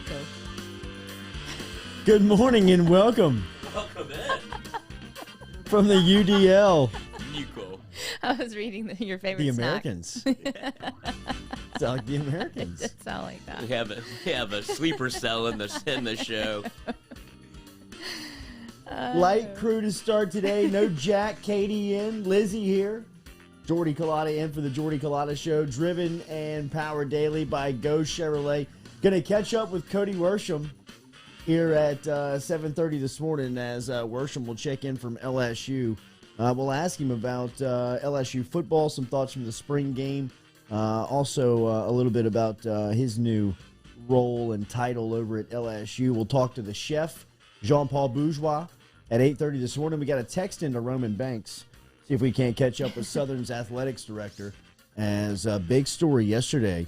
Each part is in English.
Nico. Good morning and welcome. Welcome in. From the UDL. Nico. I was reading your favorite The snack. Americans. It's like the It Americans. did sound like that. We have a sleeper cell in the show. Light crew to start today. No Jack, Katie in. Lizzie here. Jordy Culotta in for the Jordy Culotta Show. Driven and powered daily by Go Chevrolet. Going to catch up with Cody Worsham here at 7:30 this morning as Worsham will check in from LSU. We'll ask him about LSU football, some thoughts from the spring game. Also a little bit about his new role and title over at LSU. We'll talk to the chef, Jean Paul Bourgeois, at 8:30 this morning. We got a text into Roman Banks. See if we can't catch up with Southern's athletics director. As a big story yesterday,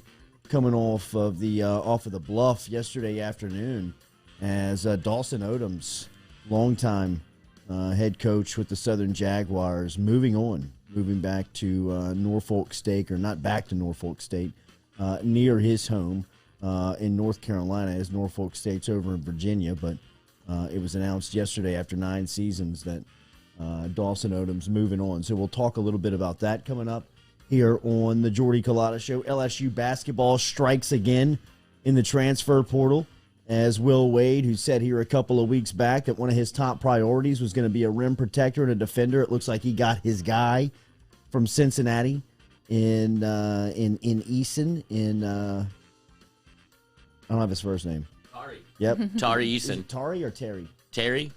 coming off of the bluff yesterday afternoon, as Dawson Odums, longtime head coach with the Southern Jaguars, moving back to Norfolk State, or not back to Norfolk State, near his home in North Carolina, as Norfolk State's over in Virginia. But it was announced yesterday after 9 seasons that Dawson Odums moving on. So we'll talk a little bit about that coming up here on the Jordy Culotta Show. LSU basketball strikes again in the transfer portal, as Will Wade, who said here a couple of weeks back that one of his top priorities was going to be a rim protector and a defender. It looks like he got his guy from Cincinnati in Eason. I don't have his first name. Tari. Yep. Tari Is Eason. it Tari or Terry? Terry?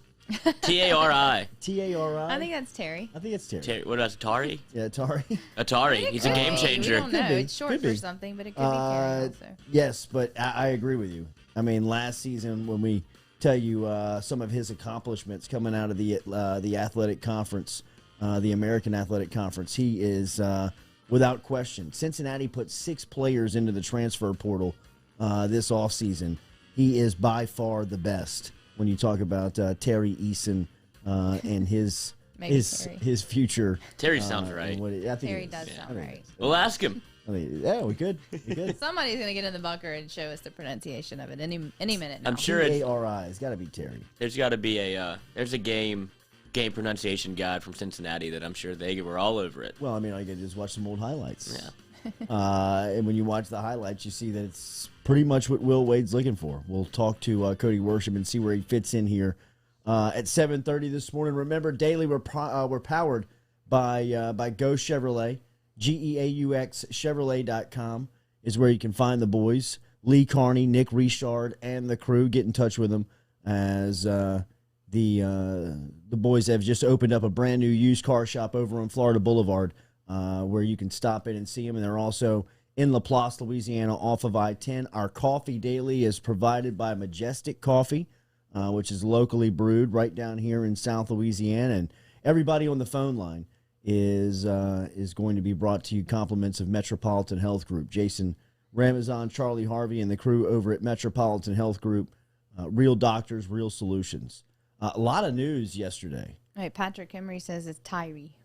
T-A-R-I. T-A-R-I? I think that's Terry. I think it's Terry. Terry. What about Tari? Yeah, Tari. Atari. He's a game changer. We don't know. Could be. It's short Could for be. something, but it could be Terry also. Yes, but I agree with you. I mean, last season when we tell you some of his accomplishments coming out of the athletic conference, the American Athletic Conference, he is without question. Cincinnati put 6 players into the transfer portal this offseason. He is by far the best when you talk about Terry Eason and his future. Terry sounds right. I think Terry does sound right. We'll ask him. I mean, yeah, we could. Somebody's going to get in the bunker and show us the pronunciation of it any minute now. I'm sure it's, T-A-R-I. It's got to be Terry. there's got to be there's a game pronunciation guide from Cincinnati that I'm sure they were all over it. Well, I mean, I could just watch some old highlights. Yeah. And when you watch the highlights, you see that it's pretty much what Will Wade's looking for. We'll talk to Cody Worsham and see where he fits in here at 7:30 this morning. Remember, daily we're powered by Go Chevrolet. GEAUX Chevrolet.com is where you can find the boys. Lee Carney, Nick Richard, and the crew. Get in touch with them as the boys have just opened up a brand new used car shop over on Florida Boulevard, where you can stop in and see them. And they're also in LaPlace, Louisiana, off of I-10. Our coffee daily is provided by Majestic Coffee, which is locally brewed right down here in South Louisiana. And everybody on the phone line is going to be brought to you compliments of Metropolitan Health Group. Jason Ramazan, Charlie Harvey, and the crew over at Metropolitan Health Group. Real doctors, real solutions. A lot of news yesterday. All right, Patrick Emery says it's Tyree.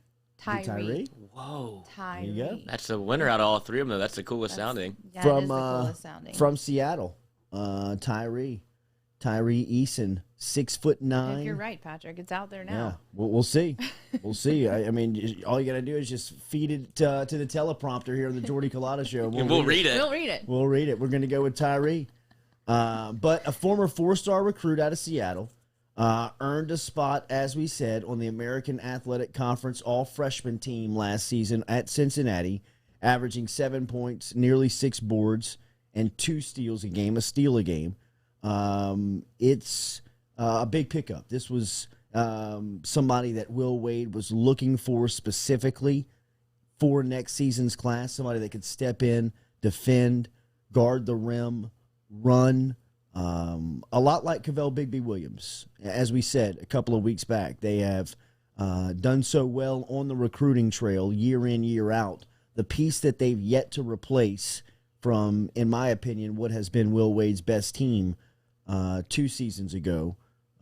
Tyree? Whoa. Tyree. There you go. That's the winner out of all 3 of them. That's the coolest sounding. Yeah, From it is the coolest sounding. from Seattle, Tyree Eason, 6'9". If you're right, Patrick. It's out there Yeah, now. we'll see. We'll see. I mean, all you got to do is just feed it to the teleprompter here on the Jordy Culotta Show. We'll read it. We'll read it. We'll read it. We're going to go with Tyree. But a former 4-star recruit out of Seattle earned a spot, as we said, on the American Athletic Conference all-freshman team last season at Cincinnati, averaging 7 points, nearly 6 boards, and 2 steals a game, a steal a game. It's a big pickup. This was somebody that Will Wade was looking for specifically for next season's class, somebody that could step in, defend, guard the rim, run, a lot like Cavell Bigby Williams. As we said a couple of weeks back, they have done so well on the recruiting trail year in, year out. The piece that they've yet to replace from, in my opinion, what has been Will Wade's best team 2 seasons ago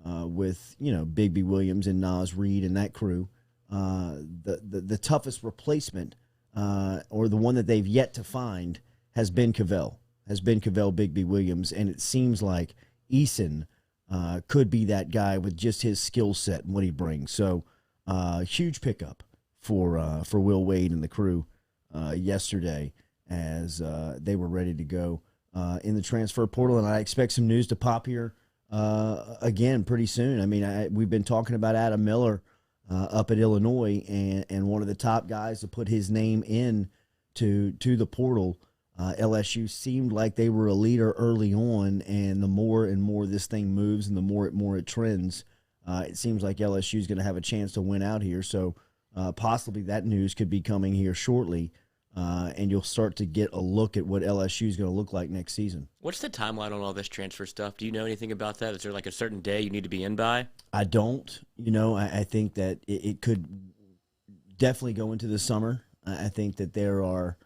with, Bigby Williams and Nas Reed and that crew. The toughest replacement or the one that they've yet to find has been Cavell. has been Cavell Bigby Williams, and it seems like Eason could be that guy with just his skill set and what he brings. So huge pickup for Will Wade and the crew yesterday as they were ready to go in the transfer portal, and I expect some news to pop here again pretty soon. I mean, we've been talking about Adam Miller up at Illinois, and one of the top guys to put his name in to the portal. LSU seemed like they were a leader early on, and the more and more this thing moves and the more it trends, it seems like LSU is going to have a chance to win out here. So possibly that news could be coming here shortly, and you'll start to get a look at what LSU is going to look like next season. What's the timeline on all this transfer stuff? Do you know anything about that? Is there like a certain day you need to be in by? I don't. I think that it could definitely go into the summer. I think that there are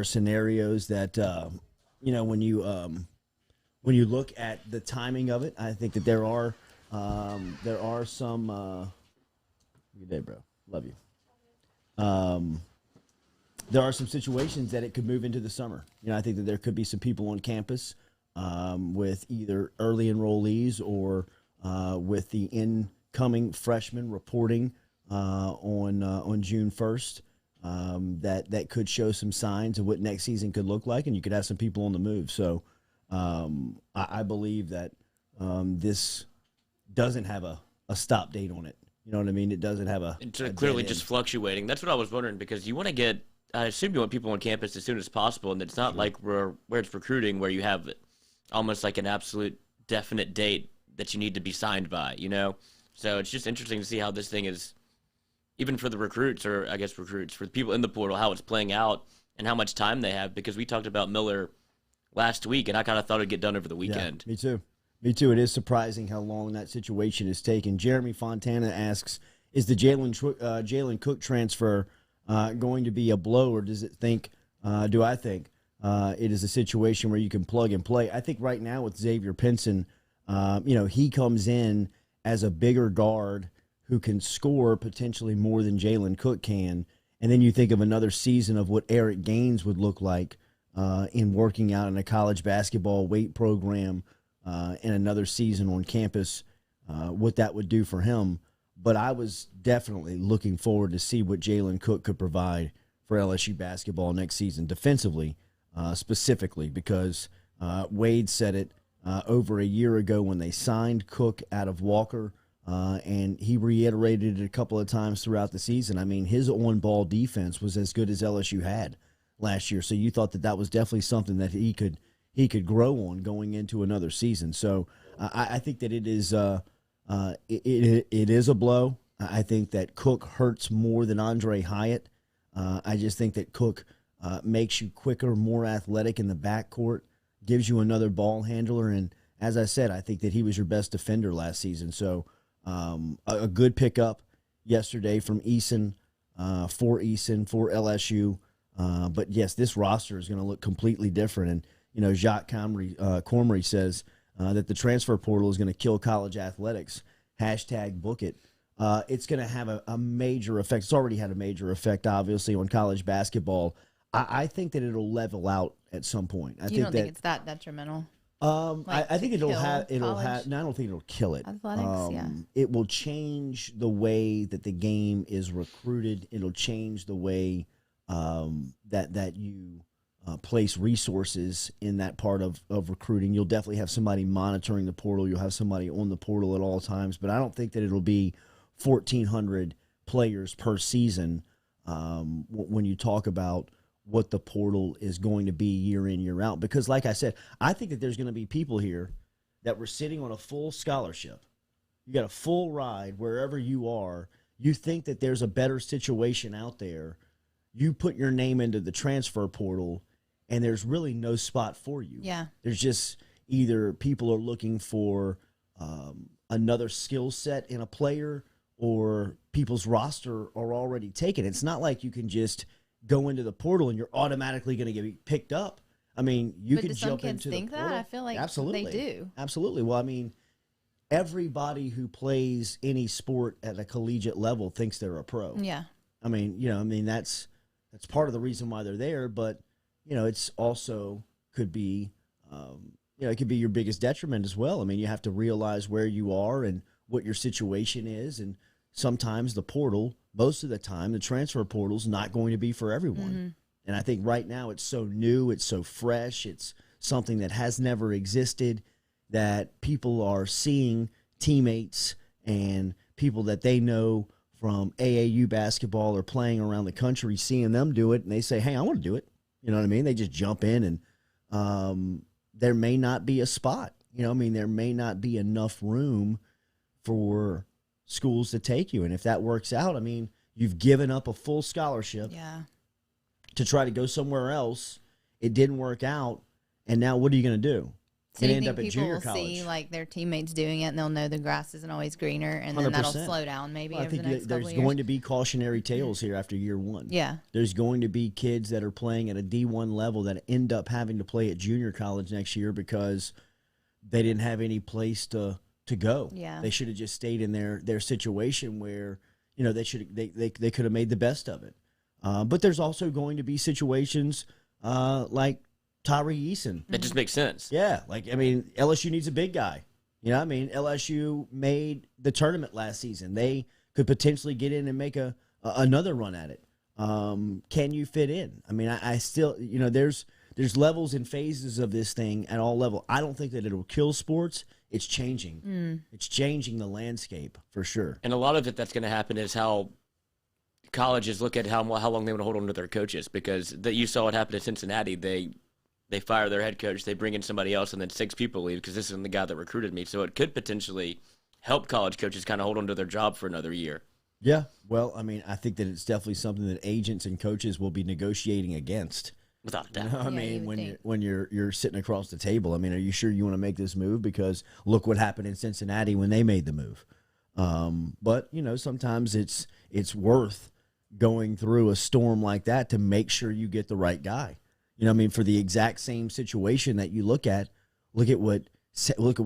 scenarios that when you look at the timing of it, I think that there are some. Good day, bro. Love you. There are some situations that it could move into the summer. I think that there could be some people on campus with either early enrollees or with the incoming freshmen reporting on June 1st. That could show some signs of what next season could look like, and you could have some people on the move. So I believe that this doesn't have a stop date on it. You know what I mean? It doesn't have it's clearly just fluctuating. That's what I was wondering, because you want to get, I assume you want people on campus as soon as possible, and it's not like where it's recruiting where you have almost like an absolute definite date that you need to be signed by, So it's just interesting to see how this thing is, even for the recruits, or I guess recruits, for the people in the portal, how it's playing out and how much time they have, because we talked about Miller last week, and I kind of thought it'd get done over the weekend. Yeah, me too. Me too. It is surprising how long that situation is taken. Jeremy Fontana asks, is the Jalen Cook transfer going to be a blow, or do I think it is a situation where you can plug and play? I think right now with Xavier Pinson, he comes in as a bigger guard who can score potentially more than Jalen Cook can. And then you think of another season of what Eric Gaines would look like in working out in a college basketball weight program, in another season on campus, what that would do for him. But I was definitely looking forward to see what Jalen Cook could provide for LSU basketball next season, defensively specifically, because Wade said it over a year ago when they signed Cook out of Walker, and he reiterated it a couple of times throughout the season. I mean, his on-ball defense was as good as LSU had last year, so you thought that was definitely something that he could grow on going into another season. So I think that it is it is a blow. I think that Cook hurts more than Andre Hyatt. I just think that Cook makes you quicker, more athletic in the backcourt, gives you another ball handler, and as I said, I think that he was your best defender last season. So a good pickup yesterday from Eason, for LSU. But yes, this roster is going to look completely different. And Jacques Cormery says that the transfer portal is going to kill college athletics. #book it. It's going to have a major effect. It's already had a major effect, obviously, on college basketball. I think that it'll level out at some point. I don't think it's that detrimental? I think it'll have. No, I don't think it'll kill it. Athletics, yeah. It will change the way that the game is recruited. It'll change the way that you place resources in that part of recruiting. You'll definitely have somebody monitoring the portal. You'll have somebody on the portal at all times. But I don't think that it'll be 1,400 players per season when you talk about what the portal is going to be year in, year out. Because like I said, I think that there's going to be people here that were sitting on a full scholarship. You got a full ride wherever you are. You think that there's a better situation out there. You put your name into the transfer portal, and there's really no spot for you. Yeah. There's just either people are looking for another skill set in a player, or people's roster are already taken. It's not like you can just go into the portal and you're automatically going to get picked up. I mean, you could jump into the portal. Think that? I feel like Absolutely. They do. Absolutely. Well, I mean, everybody who plays any sport at a collegiate level thinks they're a pro. Yeah. I mean, that's That's part of the reason why they're there. But, it's also could be, it could be your biggest detriment as well. I mean, you have to realize where you are and what your situation is. And sometimes the portal, most of the time, the transfer portal is not going to be for everyone. Mm-hmm. And I think right now it's so new, it's so fresh, it's something that has never existed, that people are seeing teammates and people that they know from AAU basketball or playing around the country, seeing them do it, and they say, hey, I want to do it. You know what I mean? They just jump in, and there may not be a spot. There may not be enough room for schools to take you. And if that works out, you've given up a full scholarship to try to go somewhere else. It didn't work out, and now what are you going to do? So you end up at junior college. See their teammates doing it, and they'll know the grass isn't always greener, and then 100%. That'll slow down maybe over the next couple of years. There's going to be cautionary tales here after year one. Yeah. There's going to be kids that are playing at a D1 level that end up having to play at junior college next year because they didn't have any place to go. Yeah. They should have just stayed in their situation where, they could have made the best of it. But there's also going to be situations like Tyree Eason. That just makes sense. Yeah. LSU needs a big guy. LSU made the tournament last season. They could potentially get in and make another run at it. Can you fit in? I still, there's levels and phases of this thing at all levels. I don't think that it'll kill sports. It's changing. It's changing the landscape for sure. And a lot of it that's going to happen is how colleges look at how long they want to hold on to their coaches, because you saw what happened at Cincinnati. They fire their head coach, they bring in somebody else, and then 6 people leave because this isn't the guy that recruited me. So it could potentially help college coaches kind of hold on to their job for another year. Yeah. Well, I think that it's definitely something that agents and coaches will be negotiating against. Without a doubt. When you're sitting across the table, are you sure you want to make this move? Because look what happened in Cincinnati when they made the move. But sometimes it's worth going through a storm like that to make sure you get the right guy. For the exact same situation that you look at what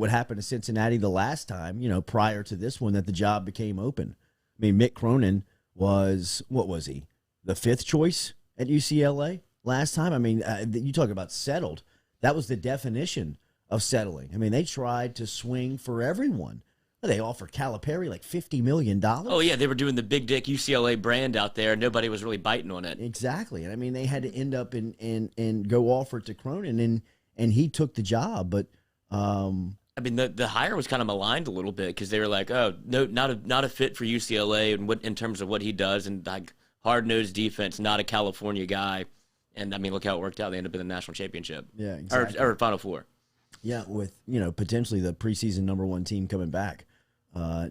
happened to Cincinnati the last time, prior to this one, that the job became open. Mick Cronin was, what was he? The 5th choice at UCLA last time? You talk about settled. That was the definition of settling. They tried to swing for everyone. They offered Calipari like $50 million. Oh, yeah, they were doing the big dick UCLA brand out there. Nobody was really biting on it. Exactly. And they had to end up and go offer it to Cronin, and he took the job. But the hire was kind of maligned a little bit because they were like, oh, no, not a fit for UCLA and in terms of what he does, and like hard-nosed defense, not a California guy. And look how it worked out. They ended up in the national championship. Yeah, exactly. Or Final Four. Yeah, with potentially the preseason number 1 team coming back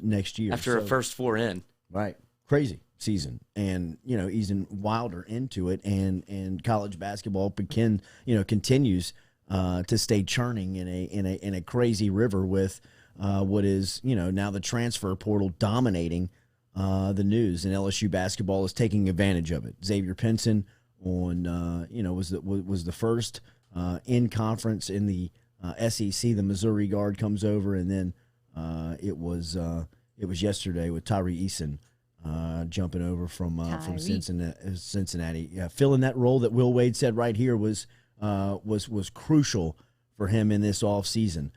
next year after a first 4 in. Right, crazy season, and even wilder into it, and college basketball continues to stay churning in a crazy river with what is now the transfer portal dominating the news, and LSU basketball is taking advantage of it. Xavier Pinson was the first in conference in the SEC. The Missouri guard comes over, and then it was yesterday with Tyree Eason jumping over from Cincinnati. Yeah, filling that role that Will Wade said right here was crucial for him in this offseason.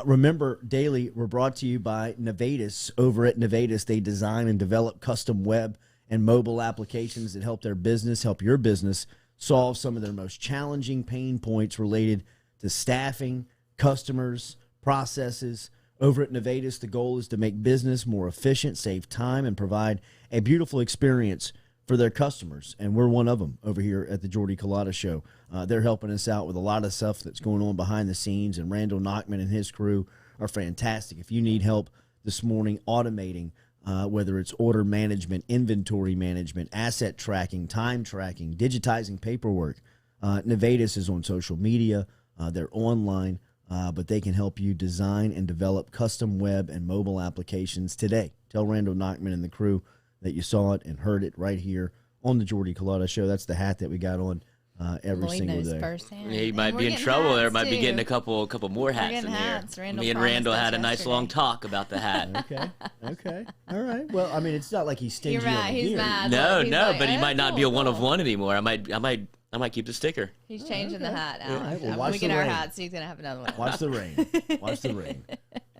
Remember, Daily, we're brought to you by Nevadis. Over at Nevadis, they design and develop custom web and mobile applications that help your business solve some of their most challenging pain points related to staffing, customers, processes. Over at Nevadis, the goal is to make business more efficient, save time, and provide a beautiful experience for their customers. And we're one of them over here at the Jordy Culotta Show. They're helping us out with a lot of stuff that's going on behind the scenes, and Randall Nachman and his crew are fantastic. If you need help this morning automating, whether it's order management, inventory management, asset tracking, time tracking, digitizing paperwork, Nevadis is on social media. They're online, but they can help you design and develop custom web and mobile applications today. Tell Randall Nachman and the crew that you saw it and heard it right here on the Jordy Culotta Show. That's the hat that we got on every Lloyd single knows day. firsthand. He might be in trouble there. Might be getting a couple more hats in here. Me and Randall had a nice long talk about the hat. Okay. All right. Well, I mean, it's not like he's stingy. You're right. He's mad. No, but he might not be a one of one anymore. I might keep the sticker. He's changing the hat out. Right, well, when we get our hats, he's gonna have another one. Watch the rain.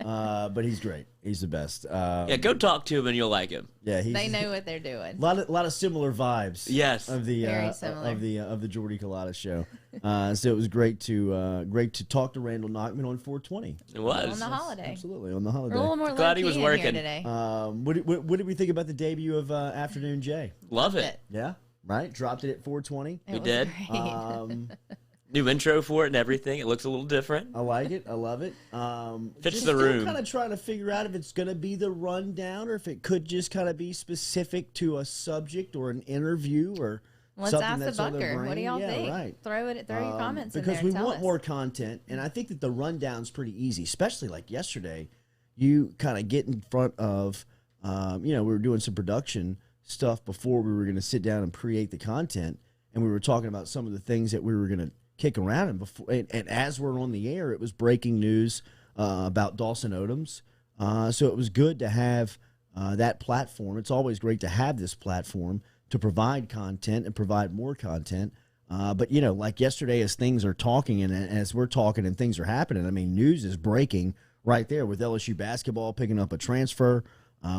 But he's great. He's the best. Go talk to him and you'll like him. Yeah, they know what they're doing. A lot of similar vibes. Yes, of the of the Jordy Culotta show. So it was great to talk to Randall Nachman on 420. It was on the holiday. Absolutely on the holiday. We're a little more glad he was working today. What did we think about the debut of Afternoon Jay? Love it. Yeah, right. Dropped it at 420. We did. New intro for it and everything. It looks a little different. I like it. I love it. Fits the room. Kind of trying to figure out if it's going to be the rundown or if it could just kind of be specific to a subject or an interview or Let's something ask that's the on their Bucker. brain. What do y'all think? Right. Throw your comments in there. Because we want more content, and I think that the rundown's pretty easy, especially like yesterday. You kind of get in front of, we were doing some production stuff before we were going to sit down and create the content, and we were talking about some of the things that we were going to kick around, and as we're on the air, it was breaking news about Dawson Odums. So it was good to have that platform. It's always great to have this platform to provide content and provide more content. But, like yesterday, as things are talking and as we're talking and things are happening, I mean, news is breaking right there with LSU basketball picking up a transfer,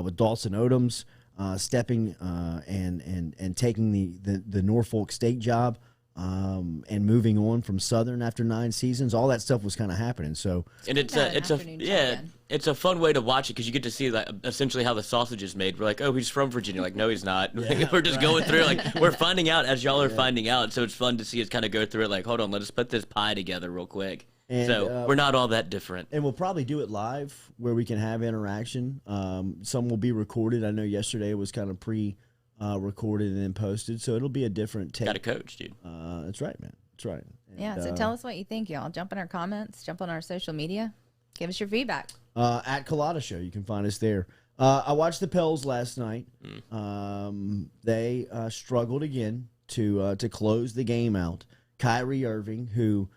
with Dawson Odums stepping and taking the Norfolk State job. And moving on from Southern after 9 seasons, all that stuff was kind of happening. So, and it's a fun way to watch it because you get to see like essentially how the sausage is made. We're like, oh, he's from Virginia. Like, no, he's not. Yeah, we're just going through like we're finding out as y'all are finding out. So it's fun to see us kind of go through it. Like, hold on, let us put this pie together real quick. And, so we're not all that different. And we'll probably do it live where we can have interaction. Some will be recorded. I know yesterday it was kind of recorded and then posted, so it'll be a different take. Got a coach, dude. That's right, man. That's right. And, so tell us what you think, y'all. Jump in our comments, jump on our social media, give us your feedback. At Culotta Show, you can find us there. I watched the Pels last night. They struggled again to close the game out. Kyrie Irving, who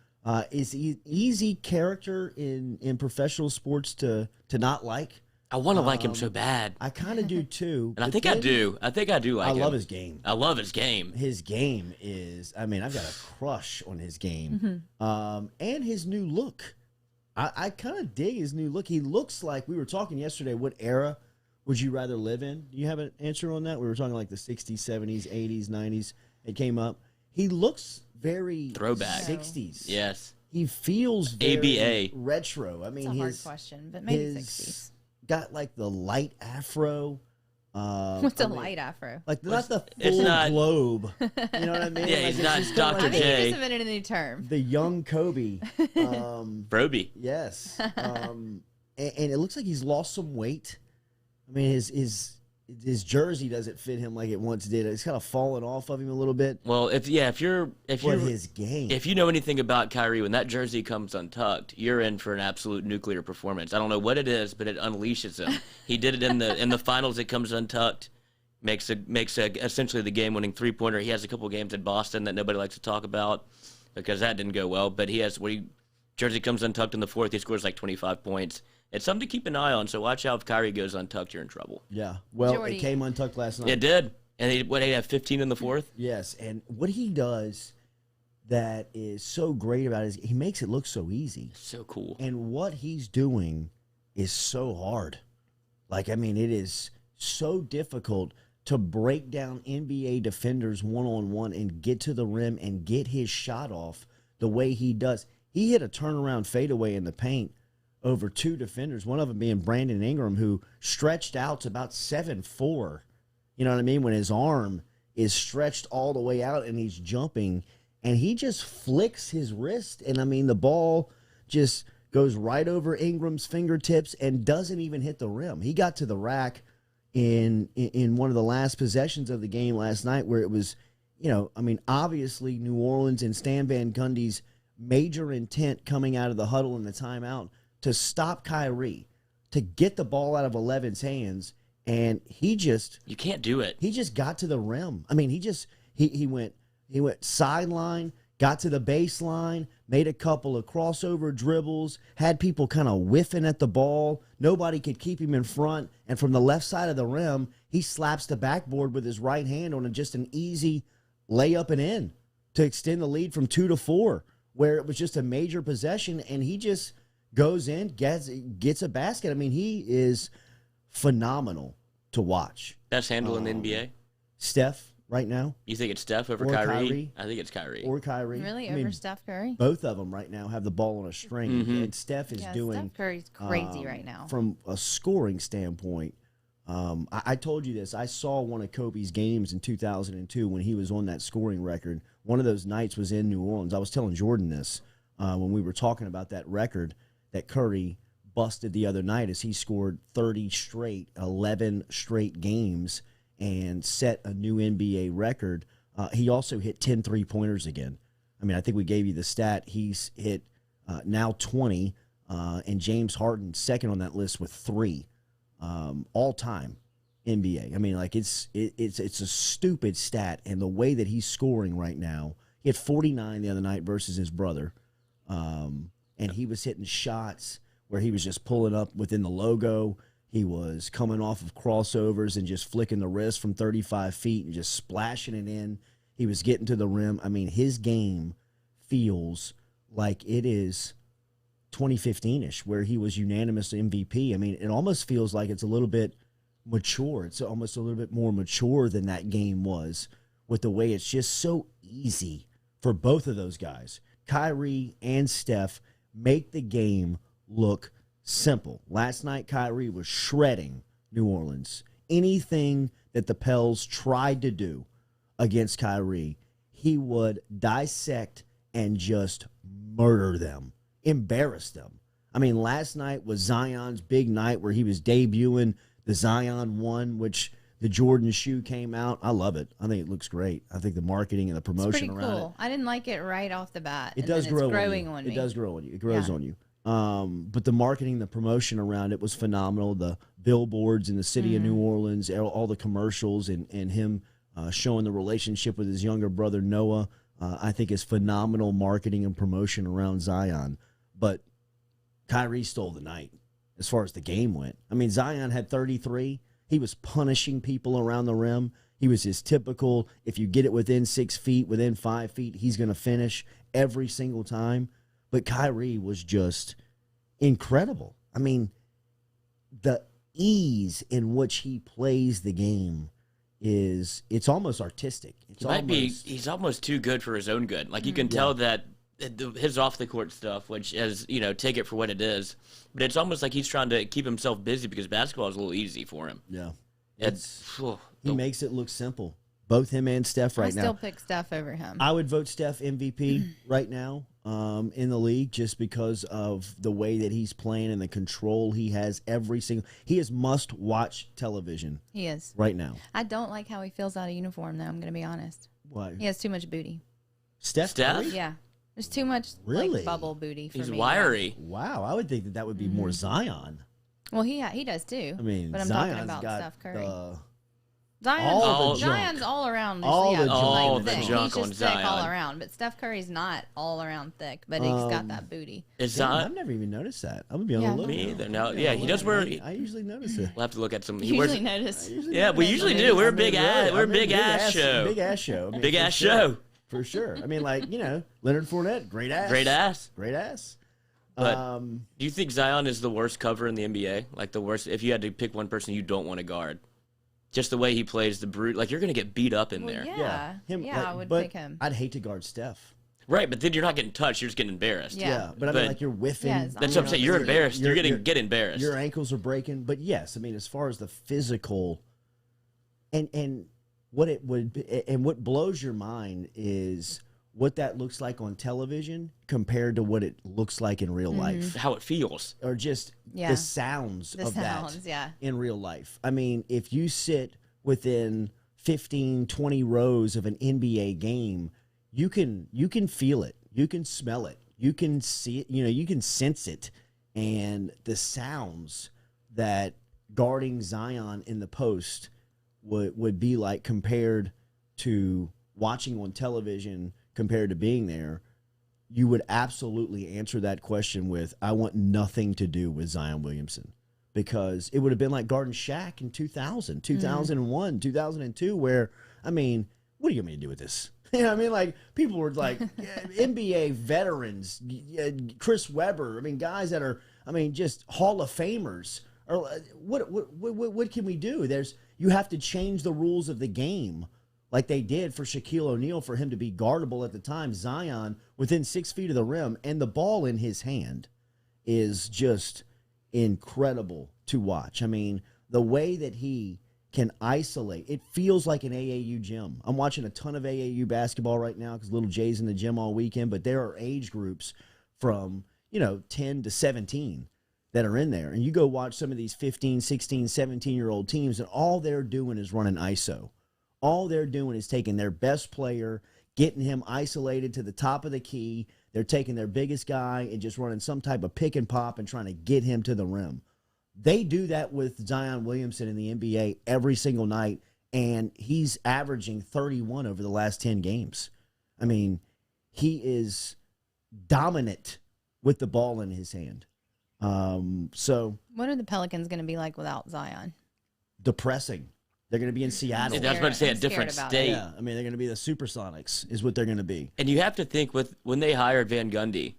is easy character in professional sports to not like. I want to like him so bad. I kind of do too. And I think I do. I think I do like him. I love his game. I love his game. His game is, I've got a crush on his game. And his new look. I kind of dig his new look. He looks like, we were talking yesterday, what era would you rather live in? Do you have an answer on that? We were talking like the 60s, 70s, 80s, 90s. It came up. He looks very throwback. 60s. Yes. He feels very ABA. retro. I mean, it's a hard question, but maybe 60s. Got like the light afro. What's a light afro? Like not the full globe. You know what I mean? Yeah, like he's not Dr. I think J. you just invented a new term. The young Kobe. Broby. Yes. And it looks like he's lost some weight. I mean, his jersey doesn't fit him like it once did. It's kind of fallen off of him a little bit. Well, if you're his game. If you know anything about Kyrie, when that jersey comes untucked, you're in for an absolute nuclear performance. I don't know what it is, but it unleashes him. He did it in the finals. It comes untucked, makes essentially the game-winning three-pointer. He has a couple games in Boston that nobody likes to talk about because that didn't go well. But jersey comes untucked in the fourth, he scores like 25 points. It's something to keep an eye on, so watch out if Kyrie goes untucked, you're in trouble. Yeah. Well, Jordy. It came untucked last night. It did. And he had 15 in the fourth? Yes, and what he does that is so great about it is he makes it look so easy. So cool. And what he's doing is so hard. Like, I mean, it is so difficult to break down NBA defenders one-on-one and get to the rim and get his shot off the way he does. He hit a turnaround fadeaway in the paint over two defenders, one of them being Brandon Ingram, who stretched out to about 7'4". You know what I mean? When his arm is stretched all the way out and he's jumping, and he just flicks his wrist, and I mean, the ball just goes right over Ingram's fingertips and doesn't even hit the rim. He got to the rack in one of the last possessions of the game last night where it was, obviously New Orleans and Stan Van Gundy's major intent coming out of the huddle and the timeout to stop Kyrie, to get the ball out of 11's hands, and you can't do it. He just got to the rim. I mean, he went He went sideline, got to the baseline, made a couple of crossover dribbles, had people kind of whiffing at the ball. Nobody could keep him in front. And from the left side of the rim, he slaps the backboard with his right hand on just an easy layup and in to extend the lead from 2 to 4, where it was just a major possession. And he just goes in, gets a basket. I mean, he is phenomenal to watch. Best handle in the NBA? Steph right now. You think it's Steph over Kyrie? I think it's Kyrie. Or Kyrie. Really? Over Steph Curry? Both of them right now have the ball on a string. Mm-hmm. And Steph is doing... Steph Curry's crazy right now. From a scoring standpoint, I told you this. I saw one of Kobe's games in 2002 when he was on that scoring record. One of those nights was in New Orleans. I was telling Jordan this when we were talking about that record that Curry busted the other night as he scored 30 straight, 11 straight games and set a new NBA record. He also hit 10 three-pointers again. I mean, I think we gave you the stat. He's hit now 20, and James Harden second on that list with 3 all-time NBA. I mean, like it's a stupid stat, and the way that he's scoring right now, he had 49 the other night versus his brother, and he was hitting shots where he was just pulling up within the logo. He was coming off of crossovers and just flicking the wrist from 35 feet and just splashing it in. He was getting to the rim. I mean, his game feels like it is 2015-ish, where he was unanimous MVP. I mean, it almost feels like it's a little bit mature. It's almost a little bit more mature than that game was, with the way it's just so easy for both of those guys. Kyrie and Steph make the game look simple. Last night, Kyrie was shredding New Orleans. Anything that the Pels tried to do against Kyrie, he would dissect and just murder them, embarrass them. I mean, last night was Zion's big night where he was debuting the Zion 1, which the Jordan shoe came out. I love it. I think it looks great. I think the marketing and the promotion around cool. It. I didn't like it right off the bat. It does grow growing on me. It does grow on you. It grows on you. But the marketing, the promotion around it was phenomenal. The billboards in the city of New Orleans, all the commercials, and him showing the relationship with his younger brother Noah, I think is phenomenal marketing and promotion around Zion. But Kyrie stole the night as far as the game went. I mean, Zion had 33. He was punishing people around the rim. He was his typical, if you get it within 6 feet, within 5 feet, he's going to finish every single time. But Kyrie was just incredible. I mean, the ease in which he plays the game it's almost artistic. He's almost too good for his own good. Like, you can tell that his off-the-court stuff, which is, take it for what it is, but it's almost like he's trying to keep himself busy because basketball is a little easy for him. Yeah. He makes it look simple. Both him and Steph right now. I still pick Steph over him. I would vote Steph MVP right now in the league, just because of the way that he's playing and the control he has he is must-watch television. He is. Right now. I don't like how he feels out of uniform, though, I'm going to be honest. Why? He has too much booty. Steph? Yeah. There's too much really? Bubble booty for me. He's wiry. Wow. I would think that would be more Zion. Well, he does too. I mean, but I'm Zion's talking about got Steph Curry. Zion's all around. All the junk he's on just Zion. thick all around. But Steph Curry's not all around thick, but he's got that booty. I've never even noticed that. I'm gonna be on the look. Me either. No, he does wear. I usually notice it. We'll have to look at some. We usually do. We're a big ass. We're a big ass show. Big ass show. Big ass show. For sure. I mean, like, Leonard Fournette, great ass. Great ass. Great ass. But do you think Zion is the worst cover in the NBA? Like, the worst, if you had to pick one person you don't want to guard? Just the way he plays the brute. Like, you're going to get beat up in there. Yeah. I would pick him. I'd hate to guard Steph. Right, but then you're not getting touched. You're just getting embarrassed. Yeah, but I mean, like, you're whiffing. Yeah, that's what I'm saying. You're embarrassed. You're going to get embarrassed. Your ankles are breaking. But, yes, I mean, as far as the physical and what blows your mind is what that looks like on television compared to what it looks like in real life. How it feels. Or just the sounds of that in real life. I mean, if you sit within 15, 20 rows of an NBA game, you can feel it. You can smell it. You can see it. You can sense it. And the sounds that guarding Zion in the post would be like compared to watching on television compared to being there, you would absolutely answer that question with, I want nothing to do with Zion Williamson. Because it would have been like Garden Shack in 2000, 2001, 2002, where, I mean, what do you want me to do with this? You know what I mean? Like, people were like, NBA veterans, Chris Webber, I mean, guys that are, I mean, just Hall of Famers. Or what can we do? You have to change the rules of the game like they did for Shaquille O'Neal for him to be guardable at the time. Zion within 6 feet of the rim and the ball in his hand is just incredible to watch. I mean, the way that he can isolate, it feels like an AAU gym. I'm watching a ton of AAU basketball right now because little Jay's in the gym all weekend, but there are age groups from, 10 to 17 that are in there. And you go watch some of these 15, 16, 17-year-old teams, and all they're doing is running ISO. All they're doing is taking their best player, getting him isolated to the top of the key. They're taking their biggest guy and just running some type of pick and pop and trying to get him to the rim. They do that with Zion Williamson in the NBA every single night, and he's averaging 31 over the last 10 games. I mean, he is dominant with the ball in his hand. So what are the Pelicans going to be like without Zion? Depressing. They're going to be in Seattle. I was about to say a different state. Yeah, I mean, they're going to be the Supersonics is what they're going to be. And you have to think when they hired Van Gundy,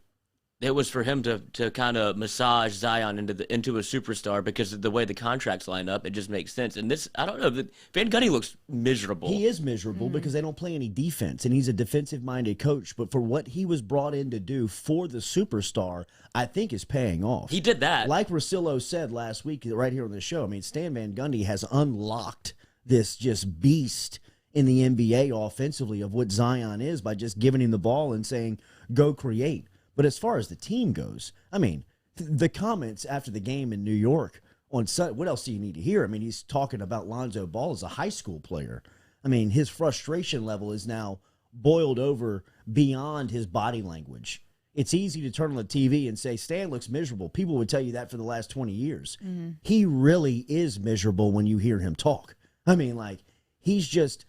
it was for him to kind of massage Zion into a superstar because of the way the contracts line up. It just makes sense. And this, I don't know, Van Gundy looks miserable. He is miserable because they don't play any defense, and he's a defensive-minded coach. But for what he was brought in to do for the superstar, I think is paying off. He did that. Like Russillo said last week right here on the show, I mean, Stan Van Gundy has unlocked this just beast in the NBA offensively of what Zion is by just giving him the ball and saying, go create. But as far as the team goes, I mean, the comments after the game in New York on Sunday, what else do you need to hear? I mean, he's talking about Lonzo Ball as a high school player. I mean, his frustration level is now boiled over beyond his body language. It's easy to turn on the TV and say, Stan looks miserable. People would tell you that for the last 20 years. Mm-hmm. He really is miserable when you hear him talk. I mean, like, he's just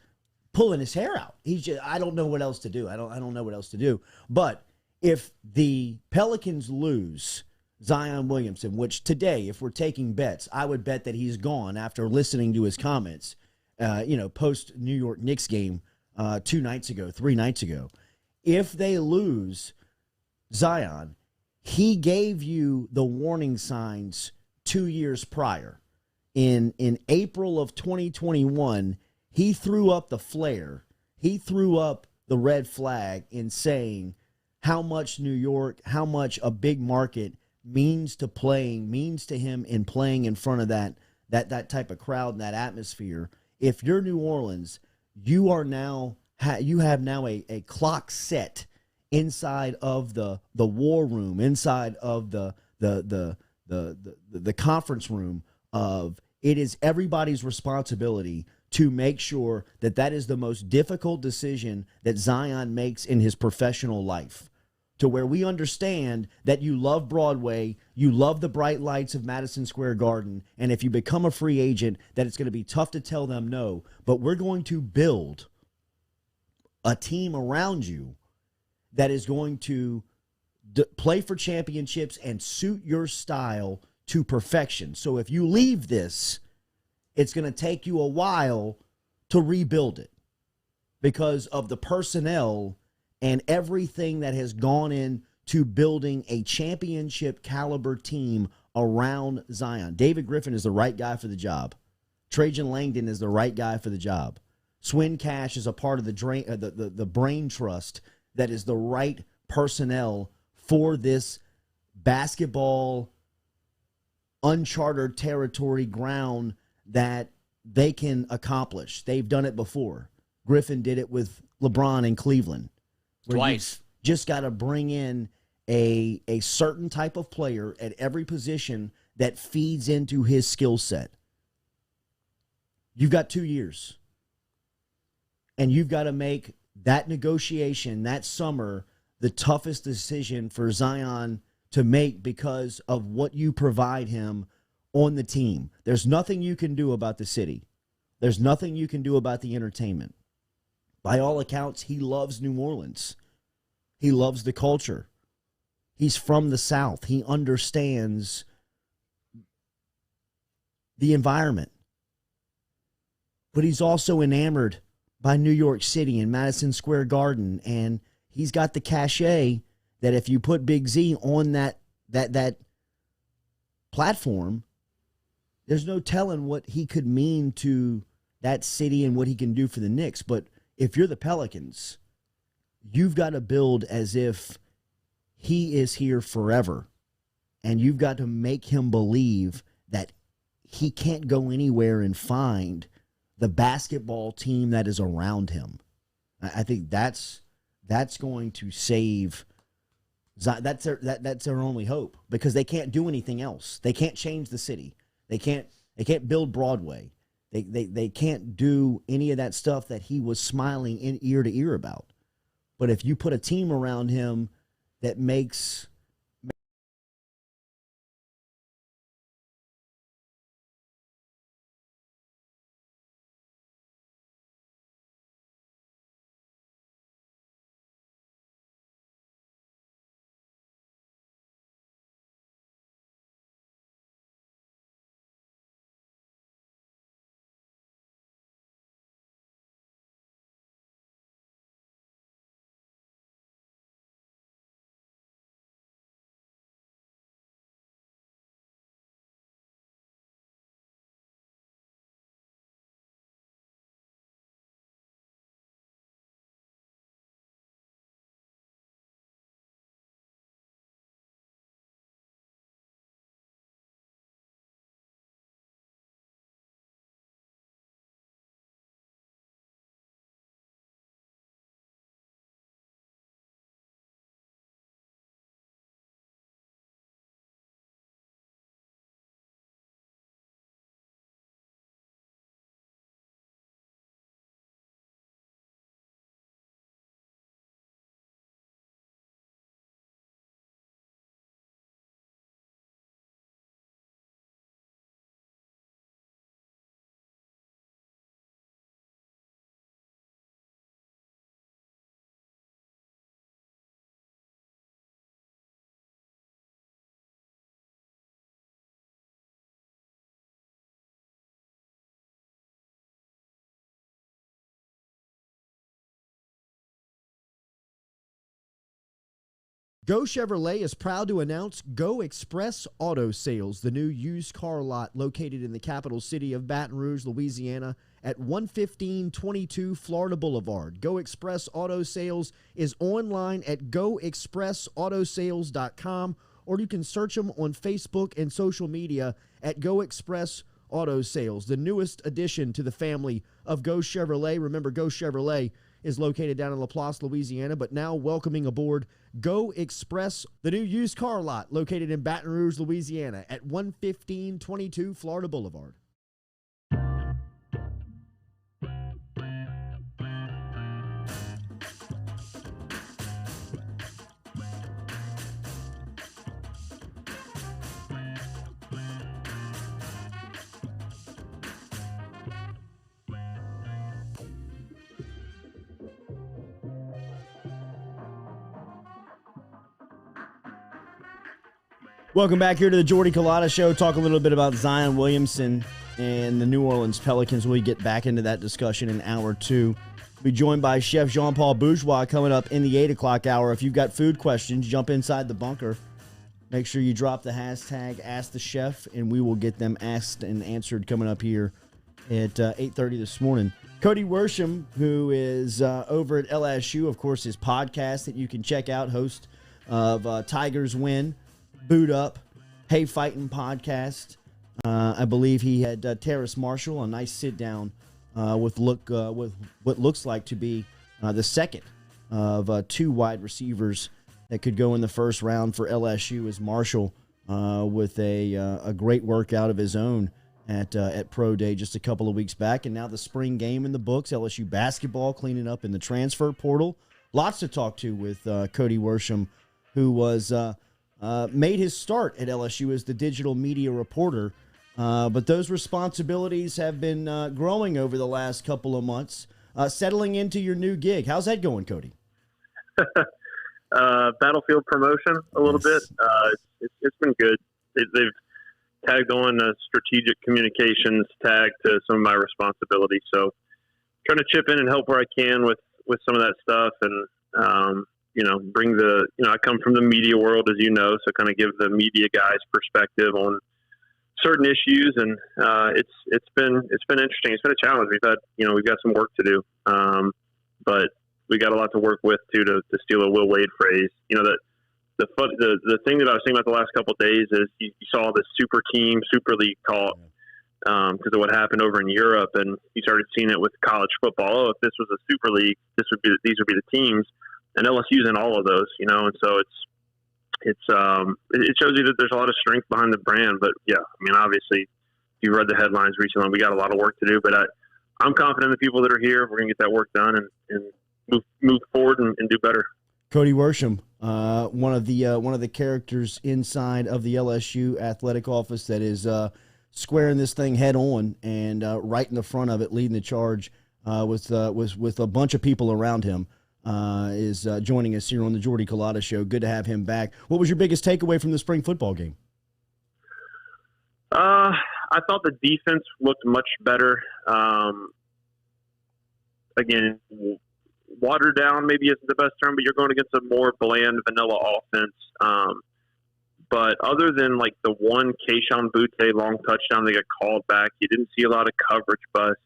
pulling his hair out. He's just, I don't know what else to do. I don't know what else to do. But if the Pelicans lose Zion Williamson, which today, if we're taking bets, I would bet that he's gone after listening to his comments, post New York Knicks game 3 nights ago. If they lose Zion, he gave you the warning signs 2 years prior. In April of 2021, he threw up the flare. He threw up the red flag in saying how much New York, how much a big market means to him in playing in front of that type of crowd and that atmosphere. If you're New Orleans, you have now a clock set inside of the war room, inside of the conference room of it is everybody's responsibility to make sure that is the most difficult decision that Zion makes in his professional life. To where we understand that you love Broadway, you love the bright lights of Madison Square Garden, and if you become a free agent, that it's going to be tough to tell them no. But we're going to build a team around you that is going to play for championships and suit your style to perfection. So if you leave this, it's going to take you a while to rebuild it because of the personnel and everything that has gone into building a championship caliber team around Zion. David Griffin is the right guy for the job. Trajan Langdon is the right guy for the job. Swin Cash is a part of the brain trust that is the right personnel for this basketball uncharted territory ground that they can accomplish. They've done it before. Griffin did it with LeBron in Cleveland. Twice. Just got to bring in a certain type of player at every position that feeds into his skill set. You've got 2 years. And you've got to make that negotiation that summer the toughest decision for Zion to make because of what you provide him on the team. There's nothing you can do about the city. There's nothing you can do about the entertainment. By all accounts, he loves New Orleans. He loves the culture. He's from the South. He understands the environment. But he's also enamored by New York City and Madison Square Garden, and he's got the cachet that if you put Big Z on that platform, there's no telling what he could mean to that city and what he can do for the Knicks. But if you're the Pelicans, you've got to build as if he is here forever, and you've got to make him believe that he can't go anywhere and find the basketball team that is around him. I think that's going to save. That's their only hope, because they can't do anything else. They can't change the city. They can't build Broadway. They can't do any of that stuff that he was smiling in ear to ear about. But if you put a team around him that makes Go Chevrolet is proud to announce Go Express Auto Sales, the new used car lot located in the capital city of Baton Rouge, Louisiana, at 11522 Florida Boulevard. Go Express Auto Sales is online at goexpressautosales.com, or you can search them on Facebook and social media at Go Express Auto Sales, the newest addition to the family of Go Chevrolet. Remember, Go Chevrolet is located down in Laplace, Louisiana, but now welcoming aboard Go Express, the new used car lot located in Baton Rouge, Louisiana at 11522 Florida Boulevard. Welcome back here to the Jordy Culotta Show. Talk a little bit about Zion Williamson and the New Orleans Pelicans. We'll get back into that discussion in hour two. We'll be joined by Chef Jean Paul Bourgeois coming up in the 8 o'clock hour. If you've got food questions, jump inside the bunker. Make sure you drop the hashtag Ask the Chef, and we will get them asked and answered coming up here at 8:30 this morning. Cody Worsham, who is over at LSU, of course, his podcast that you can check out, host of Tigers Win, Boot Up, Hey Fightin' podcast. I believe he had Terrace Marshall, a nice sit down with what looks like to be the second of two wide receivers that could go in the first round for LSU, as Marshall with a great workout of his own at Pro Day just a couple of weeks back. And now the spring game in the books, LSU basketball cleaning up in the transfer portal. Lots to talk to with Cody Worsham, who was made his start at LSU as the digital media reporter. But those responsibilities have been growing over the last couple of months. settling into your new gig. How's that going, Cody? Battlefield promotion a little bit. It's been good. They've tagged on a strategic communications tag to some of my responsibilities. So trying to chip in and help where I can with some of that stuff and, bring I come from the media world, as you know, so kind of give the media guys perspective on certain issues. And it's been interesting. It's been a challenge. We've got some work to do. But we got a lot to work with too, to steal a Will Wade phrase. The thing that I was thinking about the last couple of days is you saw the Super League talk because of what happened over in Europe, and you started seeing it with college football. Oh, if this was a Super League, these would be the teams, and LSU's in all of those, and so it shows you that there's a lot of strength behind the brand. But yeah, obviously, if you've read the headlines recently, we got a lot of work to do. But I'm confident in the people that are here. We're gonna get that work done and move forward and do better. Cody Worsham, one of the characters inside of the LSU athletic office that is squaring this thing head on and right in the front of it, leading the charge with a bunch of people around him, is joining us here on the Jordy Culotta Show. Good to have him back. What was your biggest takeaway from the spring football game? I thought the defense looked much better. Again, watered down maybe isn't the best term, but you're going against a more bland, vanilla offense. But other than like the one Keyshawn Butte long touchdown that got called back, you didn't see a lot of coverage busts.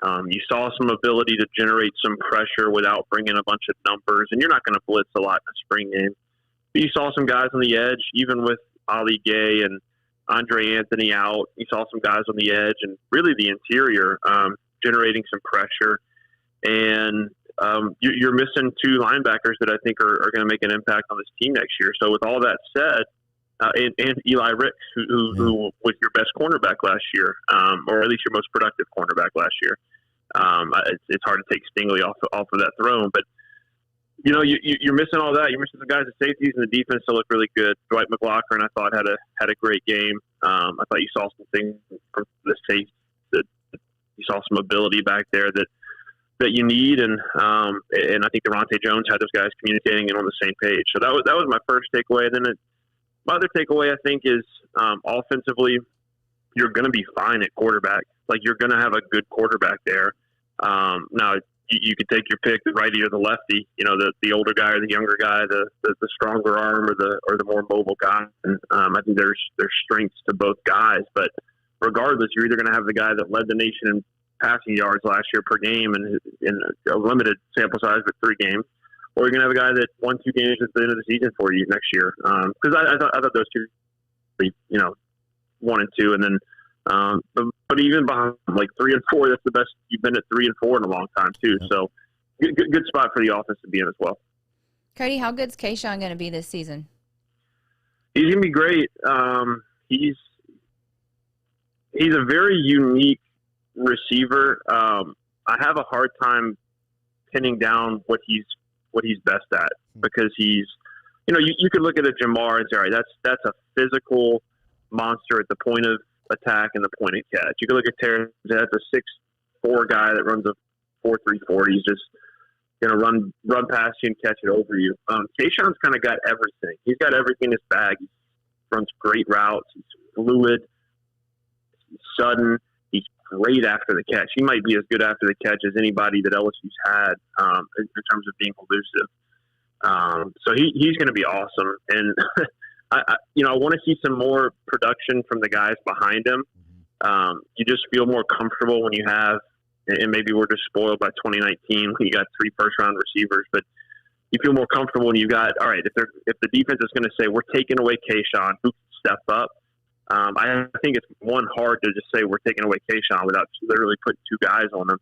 You saw some ability to generate some pressure without bringing a bunch of numbers, and you're not going to blitz a lot in a spring game. But you saw some guys on the edge, even with Ali Gay and Andre Anthony out. You saw some guys on the edge and really the interior generating some pressure. And you're missing two linebackers that I think are going to make an impact on this team next year. So with all that said, and Eli Ricks, who was your best cornerback last year, or at least your most productive cornerback last year. It's hard to take Stingley off of that throne, but you're missing all that. You're missing the guys at safeties, and the defense still look really good. Dwight McLaughlin, I thought had a great game. I thought you saw some things from the safety that you saw some ability back there that you need, and I think Durante Jones had those guys communicating and on the same page. So that was my first takeaway. And then my other takeaway, I think, is offensively, you're going to be fine at quarterback. Like, you're going to have a good quarterback there. Now, you could take your pick, the righty or the lefty. The older guy or the younger guy, the stronger arm or the more mobile guy. And I think there's strengths to both guys. But regardless, you're either going to have the guy that led the nation in passing yards last year per game and in a limited sample size but 3 games, or you're going to have a guy that won 2 games at the end of the season for you next year. Because I thought those two, 1 and 2, and then but even behind like 3 and 4, that's the best you've been at 3 and 4 in a long time too. So good spot for the offense to be in as well. Cody, how good's Keyshawn going to be this season? He's going to be great. He's a very unique receiver. I have a hard time pinning down what he's best at, because he's, you could look at a Jamar and say, all right, that's a physical monster at the point of attack and the point of catch. You could look at Terrence, that's a 6'4" guy that runs a 4.3 40. He's just going to run past you and catch it over you. Keyshawn's kind of got everything. He's got everything in his bag. He runs great routes. He's fluid. He's sudden. He's great after the catch. He might be as good after the catch as anybody that LSU's had in terms of being elusive. So he's going to be awesome. And I want to see some more production from the guys behind him. You just feel more comfortable when you have, and maybe we're just spoiled by 2019 when you got 3 first-round receivers, but you feel more comfortable when you got, all right, if the defense is going to say, we're taking away Keyshawn, who can step up? I think it's hard to just say we're taking away Keyshawn without literally putting 2 guys on him.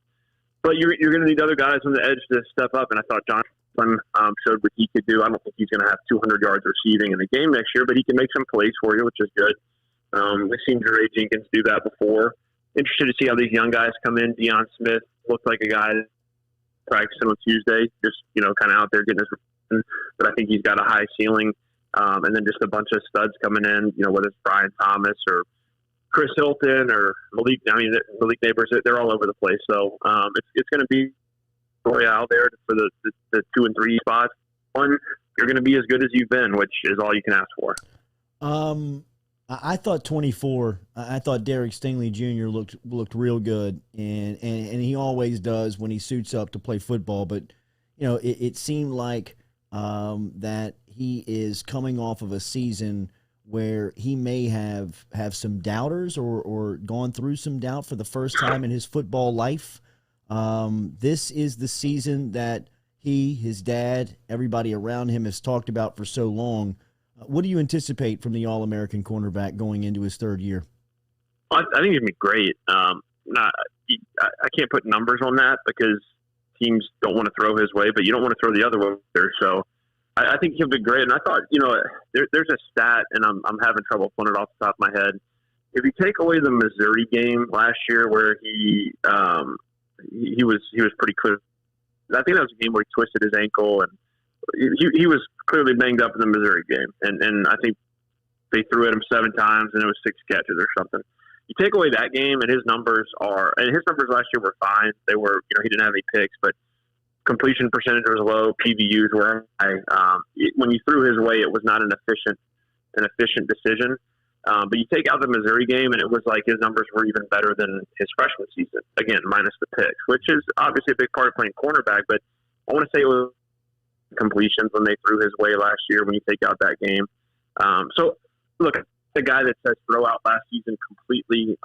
But you're going to need other guys on the edge to step up, and I thought Johnson showed what he could do. I don't think he's going to have 200 yards receiving in the game next year, but he can make some plays for you, which is good. We've seen Jerry Jenkins do that before. Interested to see how these young guys come in. Deion Smith looked like a guy practicing on Tuesday, just kind of out there getting his, but I think he's got a high ceiling. And then just a bunch of studs coming in, whether it's Brian Thomas or Chris Hilton or Malik Neighbors, they're all over the place. So it's going to be Royale there for the 2 and 3 spots. One, you're going to be as good as you've been, which is all you can ask for. I thought 24. I thought Derek Stingley Jr. looked real good, and he always does when he suits up to play football. But it seemed like that he is coming off of a season where he may have some doubters or gone through some doubt for the first time in his football life. This is the season that he, his dad, everybody around him has talked about for so long. What do you anticipate from the All-American cornerback going into his third year? I think it'd be great. I can't put numbers on that because teams don't want to throw his way, but you don't want to throw the other way either. So I think he'll be great. And I thought, there's a stat, and I'm having trouble pulling it off the top of my head. If you take away the Missouri game last year where he was pretty clear. I think that was a game where he twisted his ankle, and he was clearly banged up in the Missouri game. And I think they threw at him 7 times, and it was 6 catches or something. You take away that game, and his numbers last year were fine. They were, he didn't have any picks, but completion percentage was low. PVUs were high. When you threw his way, it was not an efficient decision. But you take out the Missouri game, and it was like his numbers were even better than his freshman season. Again, minus the picks, which is obviously a big part of playing cornerback. But I want to say it was completions when they threw his way last year when you take out that game. So, look, the guy that says throw out last season completely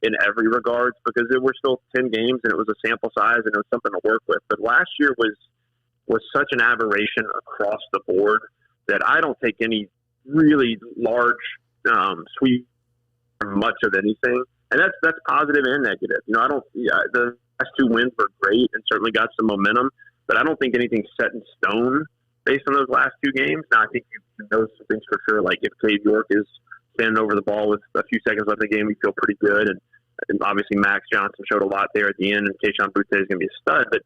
in every regard because there were still 10 games, and it was a sample size, and it was something to work with. But last year was such an aberration across the board that I don't take any really large sweep or much of anything, and that's positive and negative. The last 2 wins were great and certainly got some momentum, but I don't think anything's set in stone based on those last 2 games. Now I think you know some things for sure, like if Cade York is standing over the ball with a few seconds left in the game, we feel pretty good, and obviously Max Johnson showed a lot there at the end, and Keyshawn Boutte is going to be a stud, but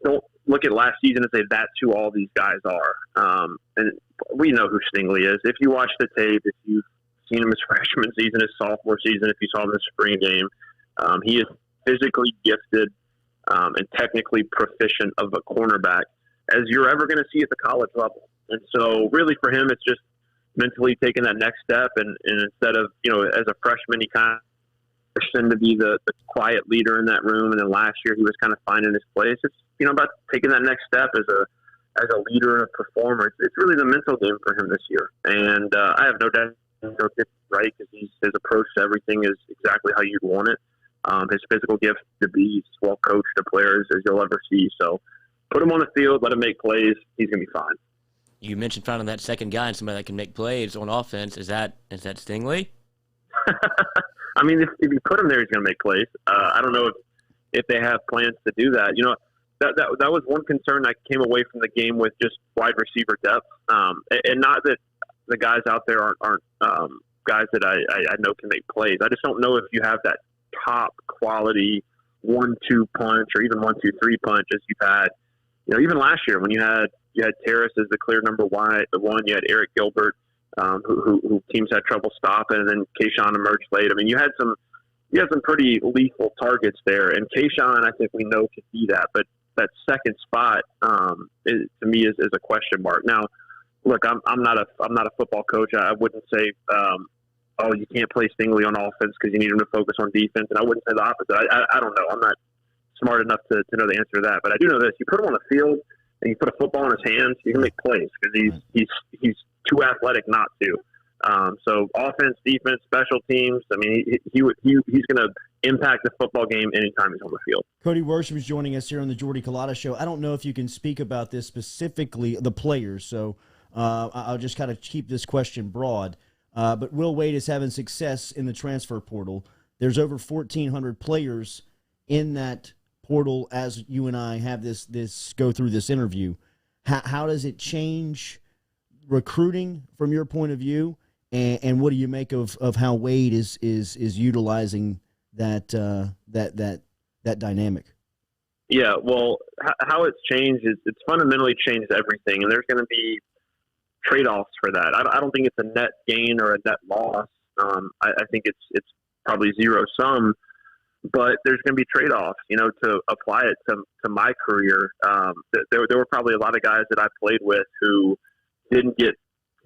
don't look at last season and say that's who all these guys are. And we know who Stingley is. If you watch the tape, if you've seen him his freshman season, his sophomore season, if you saw him in the spring game, he is physically gifted and technically proficient of a cornerback as you're ever going to see at the college level. And so really for him, it's just mentally taking that next step. And instead of, as a freshman, he kind of to be the quiet leader in that room. And then last year he was kind of finding his place. It's, about taking that next step as a leader and a performer. It's really the mental game for him this year. And I have no doubt he'll get right because his approach to everything is exactly how you'd want it. His physical gift to be as well coached a player as you'll ever see. So put him on the field, let him make plays. He's going to be fine. You mentioned finding that second guy and somebody that can make plays on offense. Is that Stingley? I mean, if you put him there, he's going to make plays. I don't know if they have plans to do that. That was one concern I came away from the game with, just wide receiver depth. And not that the guys out there aren't guys that I know can make plays. I just don't know if you have that top quality 1-2 punch or even 1-2-3 punch as you've had. Even last year when you had Terrace as the clear number one, you had Eric Gilbert, who teams had trouble stopping, and then Keyshawn emerged late. I mean, you had some pretty lethal targets there, and Keyshawn, I think we know could be that, but that second spot to me is a question mark. Now, look, I'm not a football coach. I wouldn't say, you can't play Stingley on offense because you need him to focus on defense, and I wouldn't say the opposite. I don't know. I'm not smart enough to know the answer to that, but I do know this: you put him on the field and you put a football in his hands, he can make plays because he's too athletic not to. So offense, defense, special teams. I mean, he's going to impact the football game anytime he's on the field. Cody Worsham is joining us here on the Jordy Culotta Show. I don't know if you can speak about this specifically, the players. So I'll just kind of keep this question broad. But Will Wade is having success in the transfer portal. There's over 1,400 players in that portal as you and I have this go through this interview. How does it change recruiting from your point of view, and what do you make of how Wade is utilizing that dynamic? Yeah, well, how it's changed is it's fundamentally changed everything, and there's going to be trade-offs for that. I don't think it's a net gain or a net loss. I think it's probably zero sum. but there's going to be trade-offs, to apply it to my career. There were probably a lot of guys that I played with who didn't get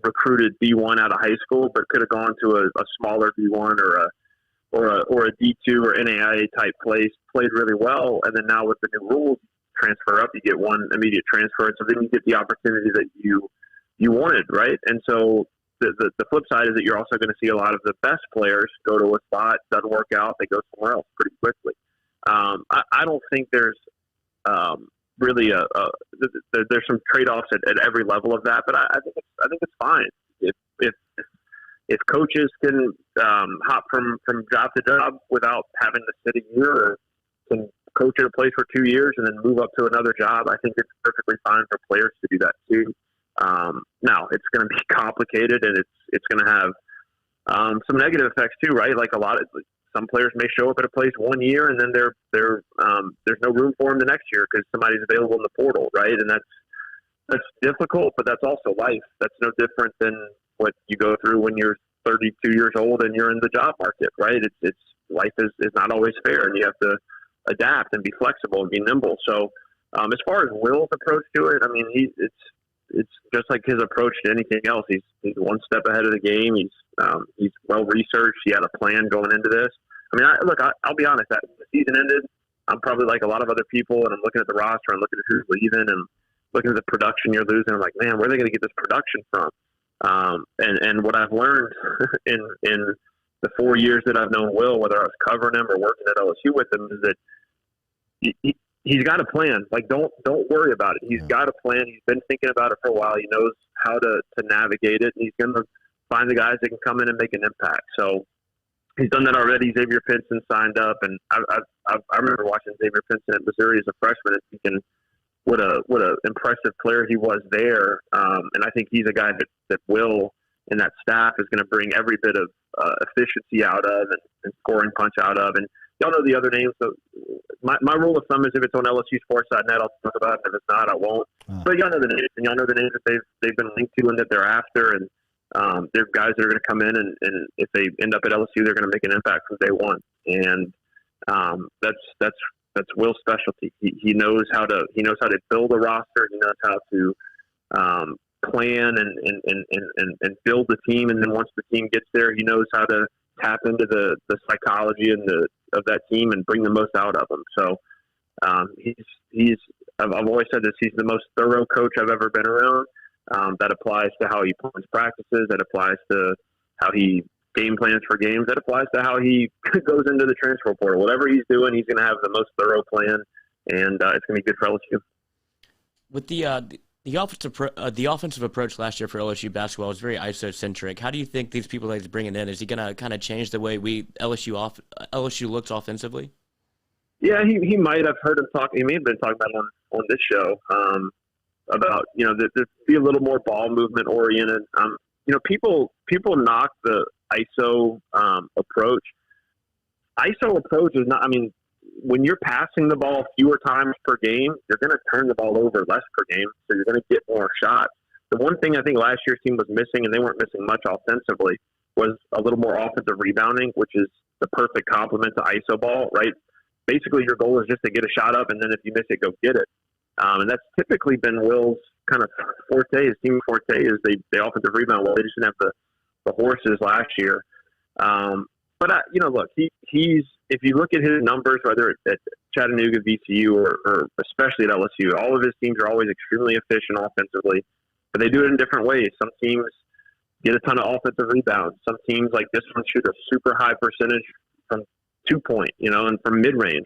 recruited D1 out of high school, but could have gone to a smaller D1 or a D2 or NAIA type place, played really well, and then now with the new rules, transfer up, you get one immediate transfer, and so then you get the opportunity that you wanted, right? And so the flip side is that you're also going to see a lot of the best players go to a spot, doesn't work out, they go somewhere else pretty quickly. I don't think there's really there's some trade-offs at every level of that, but I think it's fine if coaches can hop from job to job without having to sit a year, or can coach at a place for 2 years and then move up to another job. I think it's perfectly fine for players to do that too. Now it's going to be complicated, and it's going to have some negative effects too, right? Like some players may show up at a place 1 year and then there's no room for them the next year because somebody's available in the portal, right? And that's difficult, but that's also life. That's no different than what you go through when you're 32 years old and you're in the job market, right? It's life is not always fair, and you have to adapt and be flexible and be nimble. So as far as Will's approach to it, I mean, it's just like his approach to anything else. He's one step ahead of the game. He's well researched. He had a plan going into this. I mean, I'll be honest. That the season ended, I'm probably like a lot of other people, and I'm looking at the roster and looking at who's leaving and looking at the production you're losing. I'm like, man, where are they going to get this production from? And what I've learned in the 4 years that I've known Will, whether I was covering him or working at LSU with him, is that he's got a plan. Like, don't worry about it. He's got a plan. He's been thinking about it for a while. He knows how to navigate it, and he's going to find the guys that can come in and make an impact. So he's done that already. Xavier Pinson signed up, and I remember watching Xavier Pinson at Missouri as a freshman and thinking what a impressive player he was there. And I think he's a guy that Will and that staff is going to bring every bit of efficiency out of and scoring punch out of. And y'all know the other names. So my rule of thumb is if it's on LSU Sports.net, I'll talk about it. If it's not, I won't. But y'all know the names, and y'all know the names that they've been linked to and that they're after. And they're guys that are going to come in, and if they end up at LSU, they're going to make an impact from day one. And that's Will's specialty. He knows how to build a roster. He knows how to plan and build the team. And then once the team gets there, he knows how to tap into the psychology of that team and bring the most out of them. So I've always said this. He's the most thorough coach I've ever been around. That applies to how he plans practices. That applies to how he game plans for games. That applies to how he goes into the transfer portal. Whatever he's doing, he's going to have the most thorough plan, and it's going to be good for LSU. With the offensive approach last year for LSU basketball was very iso-centric. How do you think these people that he's bringing in, is he going to kind of change the way LSU looks offensively? Yeah, he might. I've heard him talk. He may have been talking about it on this show about there be a little more ball movement oriented. People knock the ISO approach. ISO approach is not. I mean, when you're passing the ball fewer times per game, you're going to turn the ball over less per game, so you're going to get more shots. The one thing I think last year's team was missing, and they weren't missing much offensively, was a little more offensive rebounding, which is the perfect complement to ISO ball, right? Basically, your goal is just to get a shot up, and then if you miss it, go get it. And that's typically been Will's kind of forte. His team forte is they offensive rebound well. They just didn't have the horses last year. But look, he's if you look at his numbers, whether at Chattanooga, VCU, or especially at LSU, all of his teams are always extremely efficient offensively, but they do it in different ways. Some teams get a ton of offensive rebounds. Some teams, like this one, shoot a super high percentage from 2-point, and from mid-range.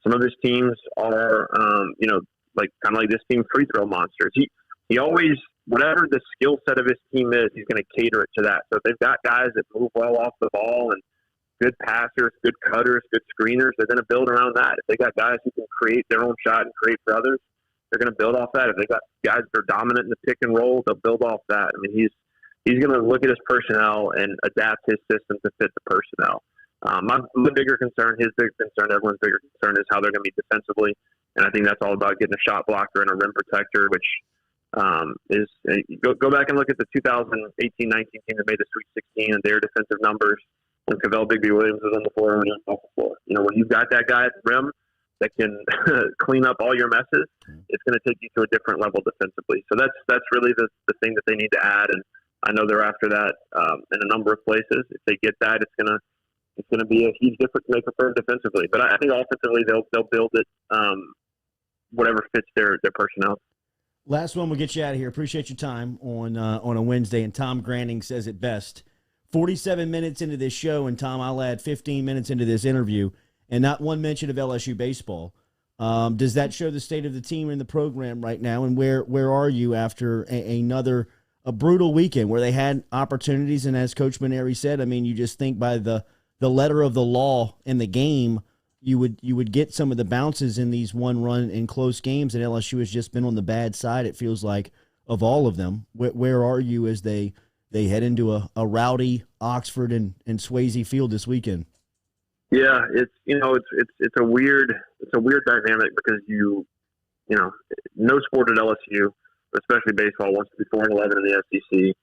Some of his teams are, kind of like this team, free throw monsters. He always, whatever the skill set of his team is, he's going to cater it to that. So if they've got guys that move well off the ball and good passers, good cutters, good screeners, they're going to build around that. If they got guys who can create their own shot and create for others, they're going to build off that. If they got guys that are dominant in the pick and roll, they'll build off that. I mean, he's going to look at his personnel and adapt his system to fit the personnel. My bigger concern, his bigger concern, everyone's bigger concern is how they're going to be defensively. And I think that's all about getting a shot blocker and a rim protector, which is go back and look at the 2018-19 team that made the Sweet 16 and their defensive numbers. when Cavell Bigby Williams is on the floor and off the floor. When you've got that guy at the rim that can clean up all your messes, it's going to take you to a different level defensively. So that's really the thing that they need to add, and I know they're after that in a number of places. If they get that, it's gonna be a huge difference maker for them defensively. But I think offensively they'll build it whatever fits their personnel. Last one, we'll get you out of here. Appreciate your time on a Wednesday. And Tom Granning says it best. 47 minutes into this show, and Tom, I'll add 15 minutes into this interview, and not one mention of LSU baseball. Does that show the state of the team in the program right now? And where are you after another brutal weekend where they had opportunities? And as Coach Maneri said, I mean, you just think by the letter of the law in the game, you would get some of the bounces in these one-run and close games, and LSU has just been on the bad side, it feels like, of all of them. Where are you as they head into a rowdy Oxford and Swayze Field this weekend? Yeah, it's a weird dynamic because no sport at LSU, especially baseball, wants to be 4-11 in the SEC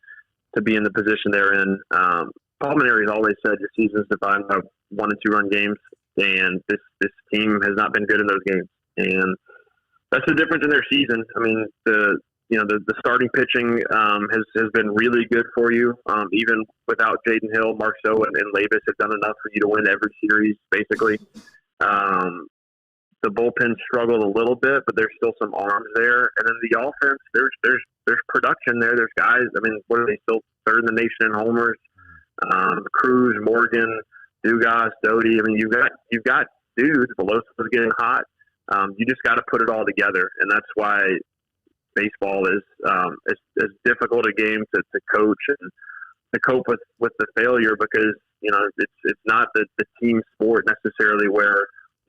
to be in the position they're in. Paul Maneri has always said your season's defined by 1- and 2-run games, and this team has not been good in those games, and that's the difference in their season. I mean, the starting pitching has been really good for you. Even without Jaden Hill, Marceau and Labus have done enough for you to win every series, basically. The bullpen struggled a little bit, but there's still some arms there. And then the offense, there's production there. There's guys. I mean, what are they, still third in the nation in homers? Cruz, Morgan, Dugas, Doty. I mean, you've got dudes. Velosa is getting hot. You just got to put it all together, and that's why baseball is as difficult a game to coach and to cope with the failure, because it's not the team sport necessarily where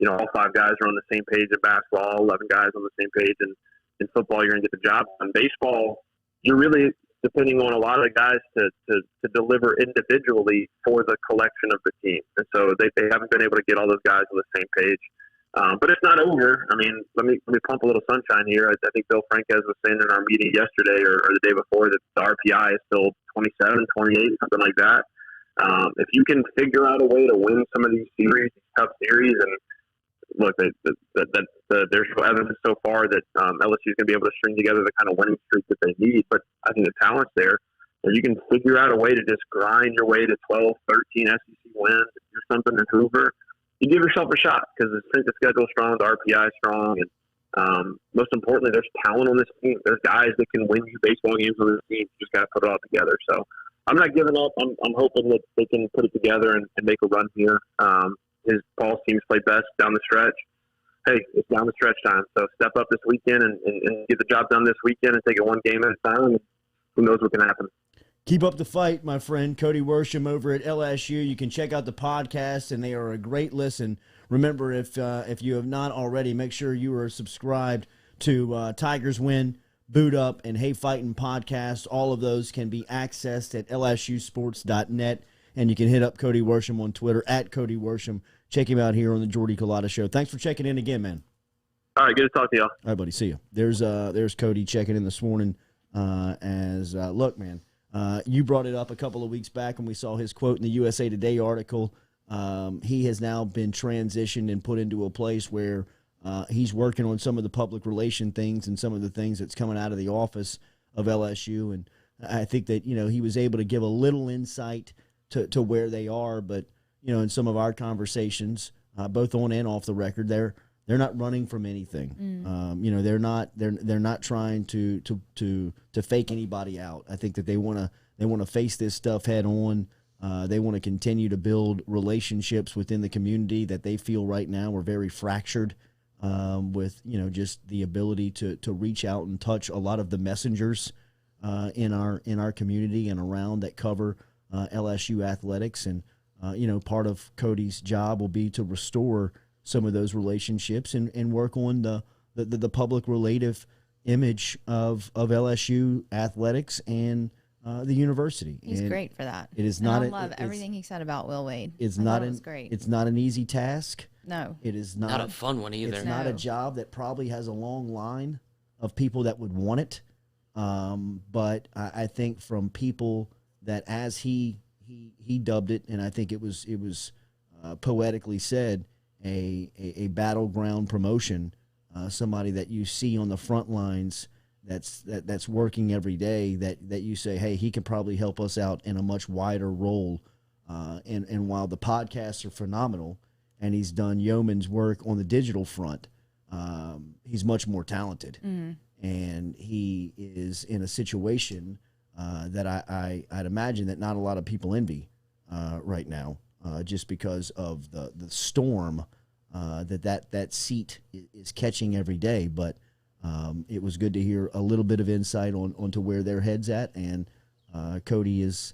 all 5 guys are on the same page in basketball, 11 guys on the same page, and in football you're going to get the job done. Baseball, you're really depending on a lot of the guys to deliver individually for the collection of the team. And so they haven't been able to get all those guys on the same page. But it's not over. I mean, let me pump a little sunshine here. I think Bill Franquez was saying in our meeting yesterday or the day before that the RPI is still 27, 28, something like that. If you can figure out a way to win some of these series, tough series, and look, there's no evidence so far that LSU is going to be able to string together the kind of winning streak that they need. But I think the talent's there. If you can figure out a way to just grind your way to 12, 13 SEC wins, do something in Hoover, you give yourself a shot, because the strength of schedule is strong, the RPI is strong, and most importantly, there's talent on this team. There's guys that can win you baseball games on this team. You just got to put it all together. So I'm not giving up. I'm hoping that they can put it together and make a run here. Paul's teams play best down the stretch. Hey, it's down the stretch time. So step up this weekend and get the job done this weekend and take it one game at a time. Who knows what can happen. Keep up the fight, my friend. Cody Worsham over at LSU. You can check out the podcast, and they are a great listen. Remember, if you have not already, make sure you are subscribed to Tigers Win, Boot Up, and Hey Fightin' podcast. All of those can be accessed at lsusports.net, and you can hit up Cody Worsham on Twitter, at Cody Worsham. Check him out here on the Jordy Culotta Show. Thanks for checking in again, man. All right, good to talk to y'all. All right, buddy. See you. There's Cody checking in this morning. Look, man. You brought it up a couple of weeks back when we saw his quote in the USA Today article. He has now been transitioned and put into a place where he's working on some of the public relation things and some of the things that's coming out of the office of LSU. And I think that, he was able to give a little insight to where they are. But, in some of our conversations, both on and off the record, they're not running from anything. They're not trying to fake anybody out. I think that they want to face this stuff head on. They want to continue to build relationships within the community that they feel right now are very fractured, with just the ability to reach out and touch a lot of the messengers in our community and around that cover LSU athletics. And part of Cody's job will be to restore some of those relationships and work on the public relative image of LSU athletics and the university. He's great for that. It is and not. I love everything he said about Will Wade. It was great. It's not an easy task. No, it is not a fun one either. It's not a job that probably has a long line of people that would want it. But I think from people that as he he dubbed it, and I think it was poetically said, a battleground promotion. Somebody that you see on the front lines that's working every day, that you say, hey, he can probably help us out in a much wider role. And while the podcasts are phenomenal and he's done yeoman's work on the digital front, he's much more talented. And he is in a situation that I'd imagine that not a lot of people envy right now, just because of the storm that seat is catching every day. But it was good to hear a little bit of insight onto where their head's at. And Cody is,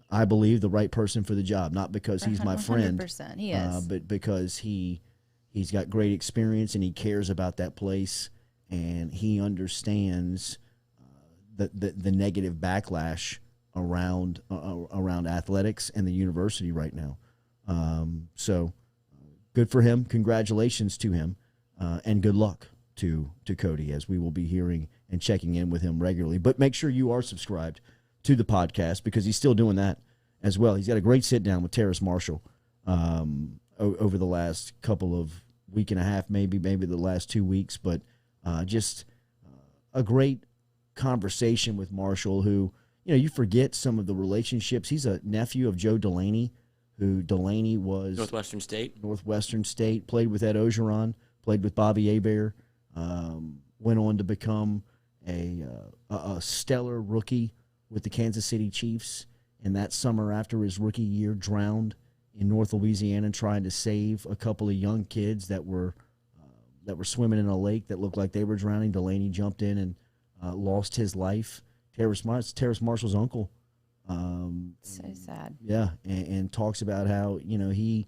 I believe, the right person for the job, not because he's my friend, 100%, he is. but because he's got great experience and he cares about that place, and he understands the negative backlash around athletics and the university right now. So good for him. Congratulations to him, and good luck to Cody, as we will be hearing and checking in with him regularly. But make sure you are subscribed to the podcast, because he's still doing that as well. He's got a great sit down with Terrace Marshall over the last couple of week and a half, maybe the last 2 weeks, but just a great conversation with Marshall, who, you forget some of the relationships. He's a nephew of Joe Delaney, who Delaney was Northwestern State, played with Ed Ogeron, played with Bobby Hebert, went on to become a stellar rookie with the Kansas City Chiefs, and that summer after his rookie year drowned in North Louisiana trying to save a couple of young kids that were swimming in a lake that looked like they were drowning. Delaney jumped in and lost his life. Terrace Marshall's uncle. So sad. Yeah, and talks about how he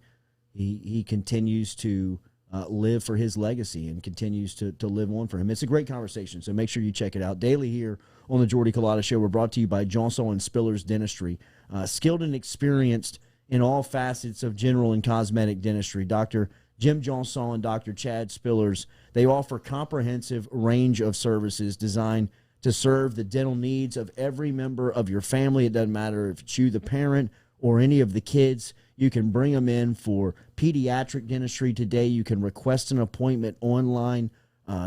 continues to live for his legacy and continues to live on for him. It's a great conversation, so make sure you check it out. Daily here on the Jordy Culotta Show. We're brought to you by Johnson and Spillers Dentistry, skilled and experienced in all facets of general and cosmetic dentistry. Dr. Jim Johnson and Dr. Chad Spillers, they offer comprehensive range of services designed to serve the dental needs of every member of your family. It doesn't matter if it's you, the parent, or any of the kids. You can bring them in for pediatric dentistry today. You can request an appointment online.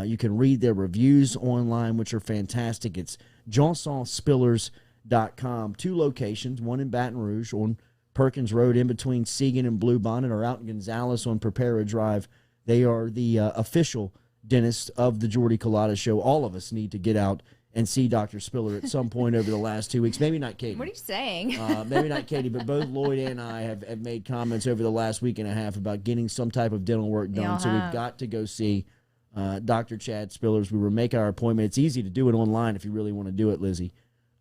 You can read their reviews online, which are fantastic. It's johnsonspillers.com. 2 locations, one in Baton Rouge on Perkins Road in between Segan and Bluebonnet, or out in Gonzales on Prepara Drive. They are the official dentist of the Jordy Culotta Show. All of us need to get out and see Dr. Spiller at some point over the last 2 weeks. Maybe not Katie. What are you saying? Maybe not Katie, but both Lloyd and I have made comments over the last week and a half about getting some type of dental work done. So we've got to go see Dr. Chad Spillers. We were making our appointment. It's easy to do it online if you really want to do it, Lizzie.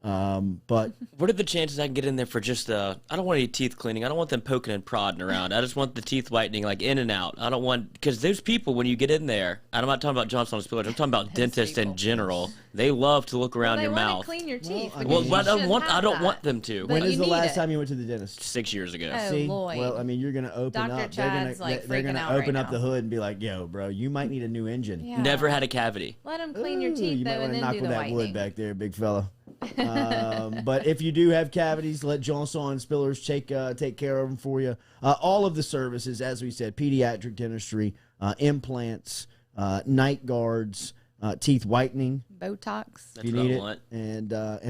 But what are the chances I can get in there for just I don't want any teeth cleaning. I don't want them poking and prodding around. I just want the teeth whitening, like in and out. I don't want, because those people, when you get in there, and I'm not talking about Johnson Spillers, I'm talking about dentists in general. They love to look around your mouth. Clean your teeth. I don't want them to. When is the last time you went to the dentist? 6 years ago. Oh, See? Lloyd. Well, I mean, you're going to open Dr. up. Chad's They're going to open up the hood and be like, yo, bro, you might need a new engine. Yeah. Never had a cavity. Let them clean your teeth, you though, might want and to then knock do on the that whitening. wood back there, big fella. But if you do have cavities, let Johnson and Spillers take care of them for you. All of the services, as we said, pediatric dentistry, implants, night guards, teeth whitening, Botox. if you need it, and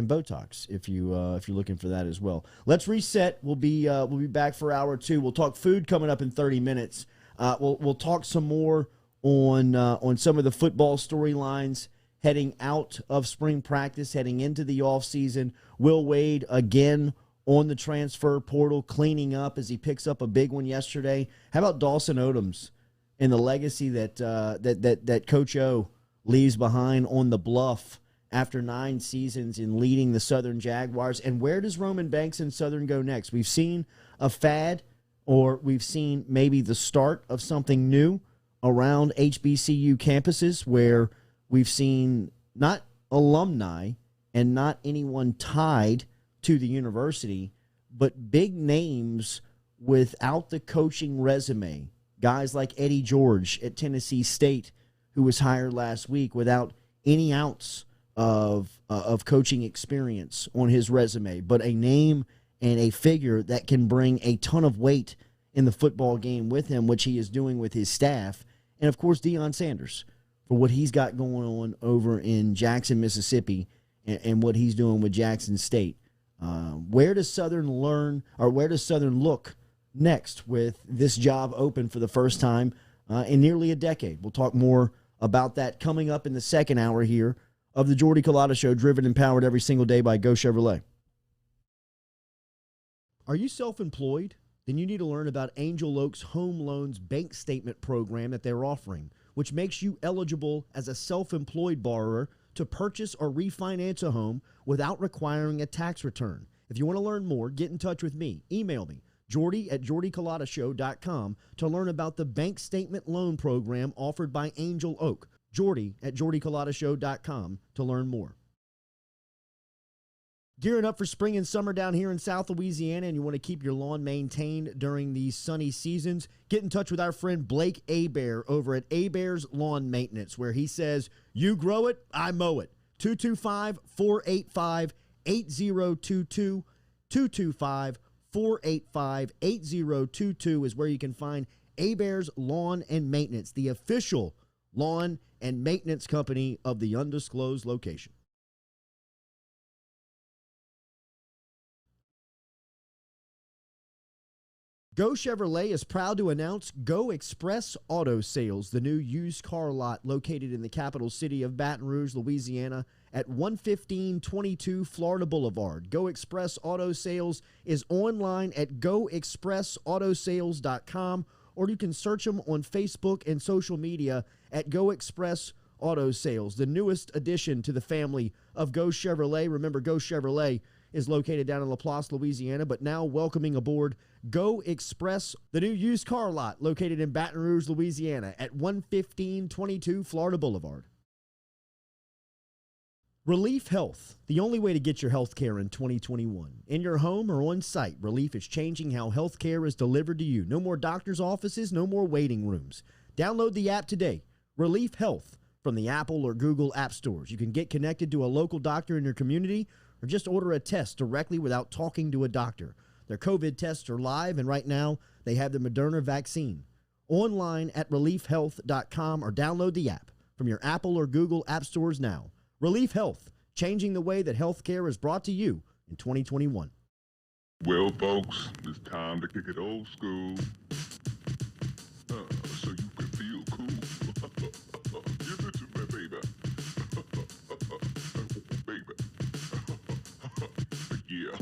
Botox if you're looking for that as well. Let's reset. We'll be back for hour 2. We'll talk food coming up in 30 minutes. We'll talk some more on some of the football storylines heading out of spring practice, heading into the offseason. Will Wade again on the transfer portal, cleaning up as he picks up a big one yesterday. How about Dawson Odums and the legacy that Coach O leaves behind on the Bluff after 9 seasons in leading the Southern Jaguars? And where does Roman Banks and Southern go next? We've seen a fad, or we've seen maybe the start of something new around HBCU campuses, where we've seen not alumni and not anyone tied to the university, but big names without the coaching resume. Guys like Eddie George at Tennessee State, who was hired last week without any ounce of coaching experience on his resume, but a name and a figure that can bring a ton of weight in the football game with him, which he is doing with his staff. And, of course, Deion Sanders for what he's got going on over in Jackson, Mississippi, and what he's doing with Jackson State. Where does Southern look next with this job open for the first time in nearly a decade? We'll talk more about that coming up in the second hour here of the Jordy Culotta Show, driven and powered every single day by Go Chevrolet. Are you self-employed? Then you need to learn about Angel Oak's Home Loans Bank Statement program that they're offering, which makes you eligible as a self-employed borrower to purchase or refinance a home without requiring a tax return. If you want to learn more, get in touch with me. Email me, jordy@jordyculotta.com, to learn about the bank statement loan program offered by Angel Oak. jordy@jordyculotta.com to learn more. Gearing up for spring and summer down here in South Louisiana, and you want to keep your lawn maintained during these sunny seasons, get in touch with our friend Blake Abear over at Abear's Lawn Maintenance, where he says, you grow it, I mow it. 225-485-8022. 225-485-8022 is where you can find Abear's Lawn and Maintenance, the official lawn and maintenance company of the undisclosed location. Go Chevrolet is proud to announce Go Express Auto Sales, the new used car lot located in the capital city of Baton Rouge, Louisiana, at 11522 Florida Boulevard. Go Express Auto Sales is online at goexpressautosales.com, or you can search them on Facebook and social media at Go Express Auto Sales, the newest addition to the family of Go Chevrolet. Remember, Go Chevrolet is located down in LaPlace, Louisiana, but now welcoming aboard Go Express, the new used car lot located in Baton Rouge, Louisiana at 11522 Florida Boulevard. Relief Health, the only way to get your health care in 2021. In your home or on site, Relief is changing how health care is delivered to you. No more doctor's offices, no more waiting rooms. Download the app today, Relief Health, from the Apple or Google app stores. You can get connected to a local doctor in your community or just order a test directly without talking to a doctor. Their COVID tests are live, and right now they have the Moderna vaccine. Online at reliefhealth.com or download the app from your Apple or Google app stores now. Relief Health, changing the way that healthcare is brought to you in 2021. Well, folks, it's time to kick it old school. So you can feel cool. Give it to me, baby. Baby. Yeah.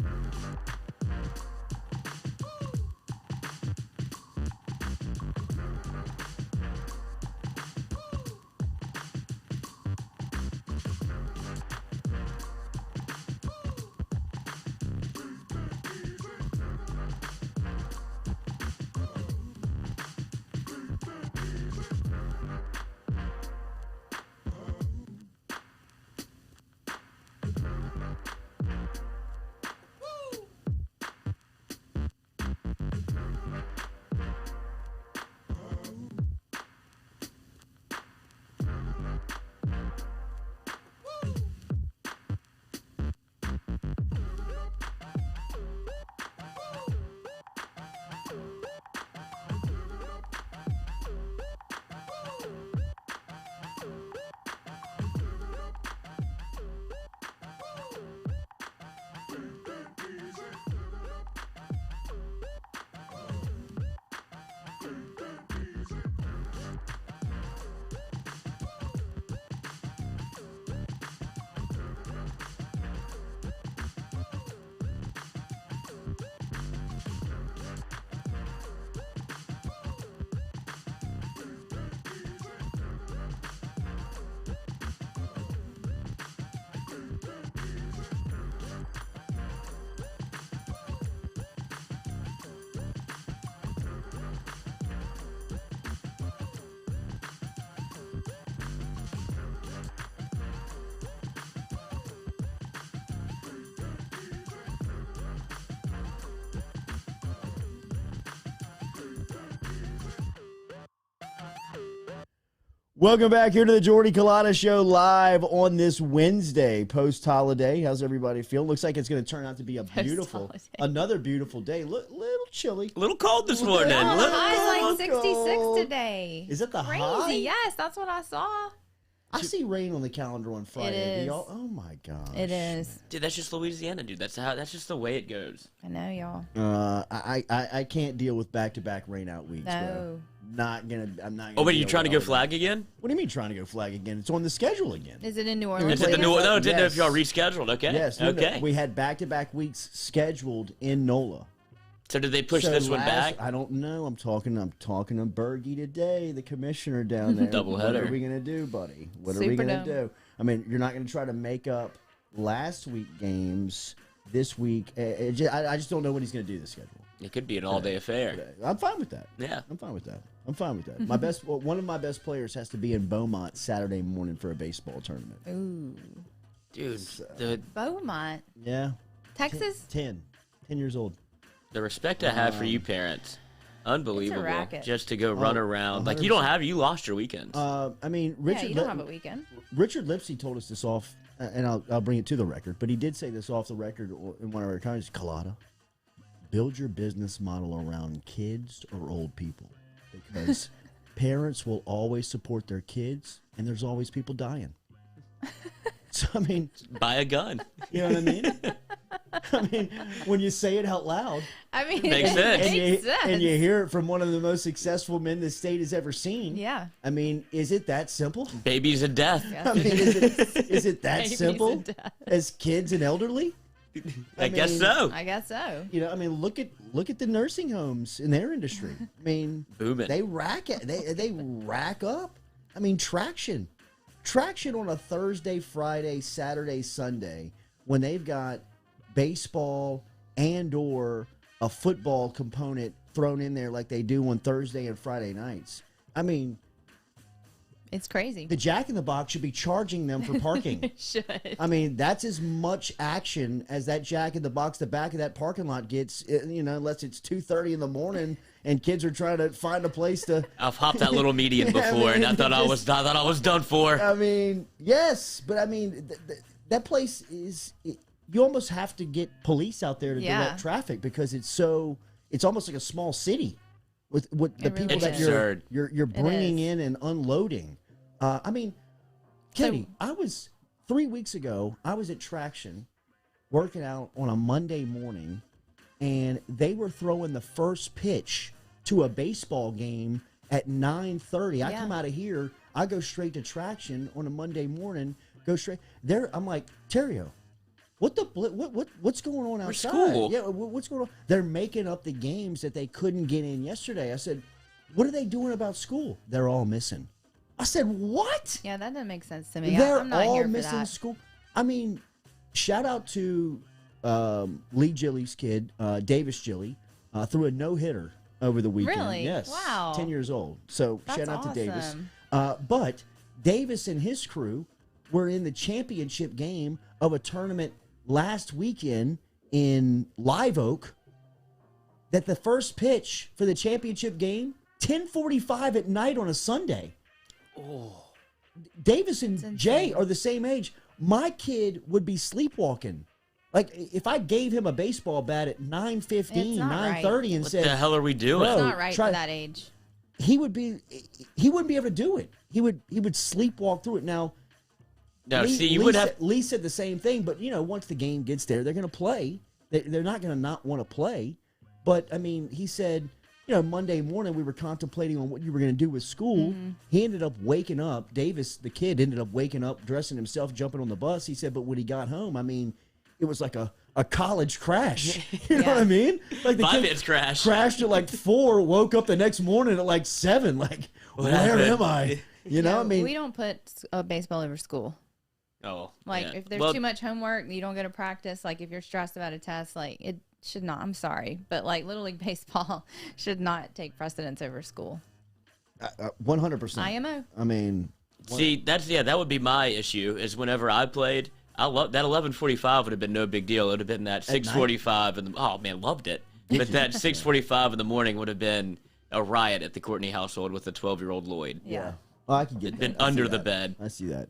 Welcome back here to the Jordy Culotta Show live on this Wednesday post-holiday. How's everybody feel? Looks like it's going to turn out to be another beautiful day. Little chilly. A little cold this morning. The high's like 66 cold. today. Is that the Crazy. high? Yes, that's what I saw. I see rain on the calendar on Friday. It is. Oh my gosh. It is. Dude, that's just Louisiana, dude. That's just the way it goes. I know, y'all. I can't deal with back-to-back rain-out weeks, bro. No. I'm not gonna. Oh, wait, you deal trying to with go all flag again? What do you mean trying to go flag again? It's on the schedule again. Is it in New Orleans? Is it the new? No, I didn't know if y'all Yes. rescheduled. Okay. Yes. Okay. No, we had back-to-back weeks scheduled in NOLA. So did they push this one back? I don't know. I'm talking to Bergie today, the commissioner down there. Doubleheader. What are we gonna do, buddy? What are we gonna do? I mean, you're not gonna try to make up last week games this week. I just don't know what he's gonna do this schedule. It could be an all-day affair. I'm fine with that. Yeah. I'm fine with that. One of my best players has to be in Beaumont Saturday morning for a baseball tournament. Ooh. Dude, Beaumont. Yeah. Texas? 10 years old. the respect I have for you parents, unbelievable. racket. Just to go run around. Like, you lost your weekends. I mean, Richard. You don't have a weekend. Richard Lipsey told us this off, and I'll bring it to the record, but he did say this off the record in one of our comments. Culotta, build your business model around kids or old people, because parents will always support their kids, and there's always people dying. So, I mean, Buy a gun. you know what I mean? I mean, when you say it out loud, I mean, Makes sense. and you hear it from one of the most successful men the state has ever seen. Yeah. I mean, is it that simple? Babies and death. I mean, is it that Babies simple and death. as kids and elderly? I guess mean, so. I guess so. You know, I mean, look at the nursing homes in their industry. I mean, Booming. they rack up. I mean, traction on a Thursday, Friday, Saturday, Sunday when they've got baseball and or a football component thrown in there like they do on Thursday and Friday nights. I mean, It's crazy. the Jack in the Box should be charging them for parking. It should. I mean, that's as much action as that Jack in the Box, the back of that parking lot gets, you know, unless it's 2:30 in the morning and kids are trying to find a place to. I've hopped that little median before, and I thought I was done for. I mean, yes, but I mean, that place is. You almost have to get police out there to direct traffic because it's almost like a small city with the people that you're bringing in and unloading. I mean, Kenny, I was 3 weeks ago. I was at Traction, working out on a Monday morning, and they were throwing the first pitch to a baseball game at 9:30. I come out of here. I go straight to Traction on a Monday morning. Go straight there. I'm like, Terrio, what's going on outside? School. Yeah, what's going on? They're making up the games that they couldn't get in yesterday. I said, what are they doing about school? They're all missing. I said, what? Yeah, that doesn't make sense to me. They're I'm not all here for missing that. school. I mean, shout out to Lee Gilly's kid, Davis Gilly, threw a no-hitter over the weekend. Really? Yes. Wow. 10 years old. So That's shout out to Davis. awesome. But Davis and his crew were in the championship game of a tournament last weekend in Live Oak. That the first pitch for the championship game, 10:45 at night on a Sunday. Oh. Davis and Jay are the same age. My kid would be sleepwalking. Like, if I gave him a baseball bat at 9:15, 9:30 and What said, the hell are we doing? Bro, It's not right for that age. he wouldn't be able to do it. He would sleepwalk through it. Now, No, Lee, see, you Lee would said, have. Lee said the same thing, but, you know, once the game gets there, they're going to play. They're not going to not want to play. But, I mean, he said, you know, Monday morning we were contemplating on what you were going to do with school. He ended up waking up. Davis, the kid, ended up waking up, dressing himself, jumping on the bus. He said, but when he got home, I mean, it was like a college crash. You know what I mean? Like the 5 kid minutes crash. crashed at like 4, woke up the next morning at like 7. Like, where happened? am I? You know, No, I mean, we don't put baseball over school. Oh. Like, yeah. if there's Well, too much homework, you don't go to practice. Like, if you're stressed about a test, like, it should not. I'm sorry. But, like, Little League Baseball should not take precedence over school. 100%. IMO. I mean, See, that would be my issue. Is whenever I played, I love that 11:45 would have been no big deal. It would have been that 6:45 and oh man, loved it. But that 6:45 in the morning would have been a riot at the Courtney household with the 12-year-old Lloyd. Yeah. Oh, I can get been that. I see under the that. bed. I see that.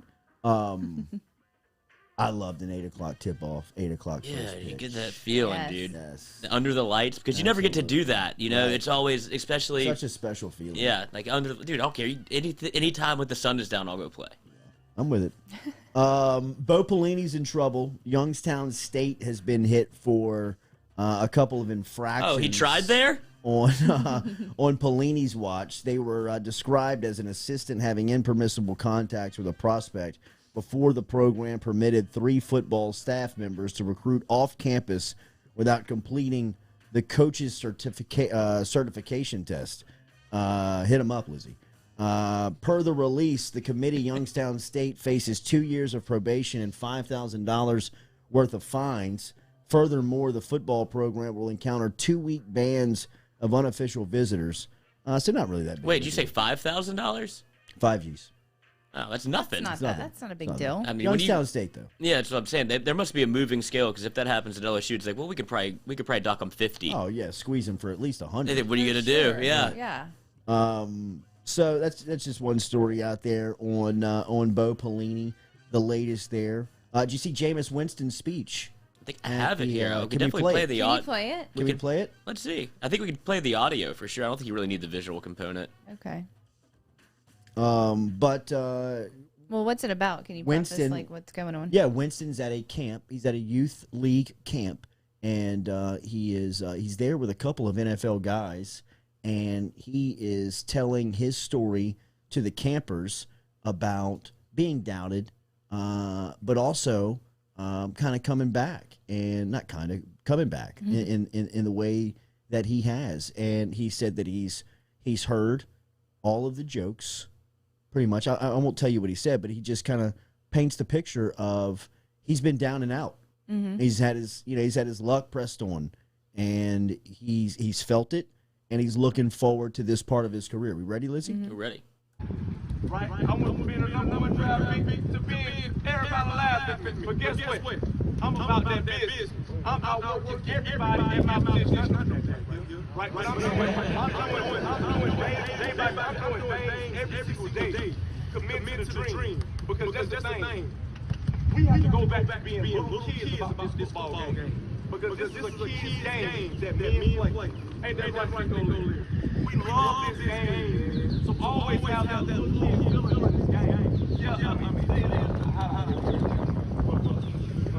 I loved an 8 o'clock tip-off, 8 o'clock Yeah, first you pitch. get that feeling, Yes. dude. Yes. Under the lights, because you never get to Absolutely. do that. You know, Right. it's always, especially, Such a special feeling. yeah, like under. Dude, I don't care. Any time when the sun is down, I'll go play. I'm with it. Bo Pelini's in trouble. Youngstown State has been hit for a couple of infractions. Oh, he tried there. On Pelini's watch. They were described as an assistant having impermissible contacts with a prospect before the program permitted 3 football staff members to recruit off campus without completing the coach's certification test. Hit him up, Lizzie. Per the release, the committee, Youngstown State, faces 2 years of probation and $5,000 worth of fines. Furthermore, the football program will encounter 2-week bans of unofficial visitors. So not really that big. Wait, did you say $5,000? 5 G's. Oh, that's nothing. That's not a big deal. I mean, when Youngstown State, though. yeah, that's what I'm saying. There must be a moving scale, because if that happens at LSU, it's like, well, we could probably dock them 50. Oh, yeah, squeeze them for at least 100. And then what are you gonna do? Yeah. Yeah. So that's just one story out there on Bo Pelini, the latest there. Did you see Jameis Winston's speech? I think I have it the, here. can We we could definitely play play it? the Can you audio. play it? Can we play it? Let's see. I think we could play the audio for sure. I don't think you really need the visual component. Okay. But Well, what's it about? Can you Winston- preface like what's going on? yeah, Winston's at a camp. He's at a youth league camp, and he's there with a couple of NFL guys, and he is telling his story to the campers about being doubted, but also kind of coming back, and not kind of coming back in the way that he has. And he said that he's heard all of the jokes. Pretty much. I won't tell you what he said, but he just kind of paints the picture of he's been down and out. He's had his luck pressed on, and he's felt it, and he's looking forward to this part of his career. We ready, Lizzie? We're ready. Right? I went from being a number 1 draft pick to being everybody last pick. But guess what? I'm about that business. I'm out working everybody in my position. Right? But I'm doing things every single day. Committed to the dream. Because that's the thing. We have to go back to being little kids about this football game. Because this is a kid's game that men play. Ain't that right, Franco? We love this game. So always have that little kid feeling this game. Yeah, I mean,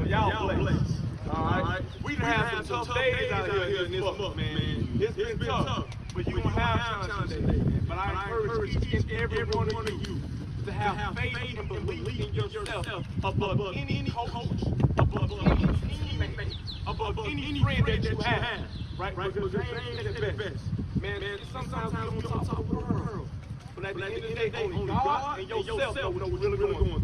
y'all blessed. Alright? We done had some tough days out here in this month, man. It's been tough. But you gonna have challenging days. But I encourage each and every one of you to have faith and belief in yourself above any coach, above any teammate, above any friend that you have. Right? Because they ain't at their best. Man, sometimes we don't talk about the world. But at the end of the day, only God and yourself know what you're really going through.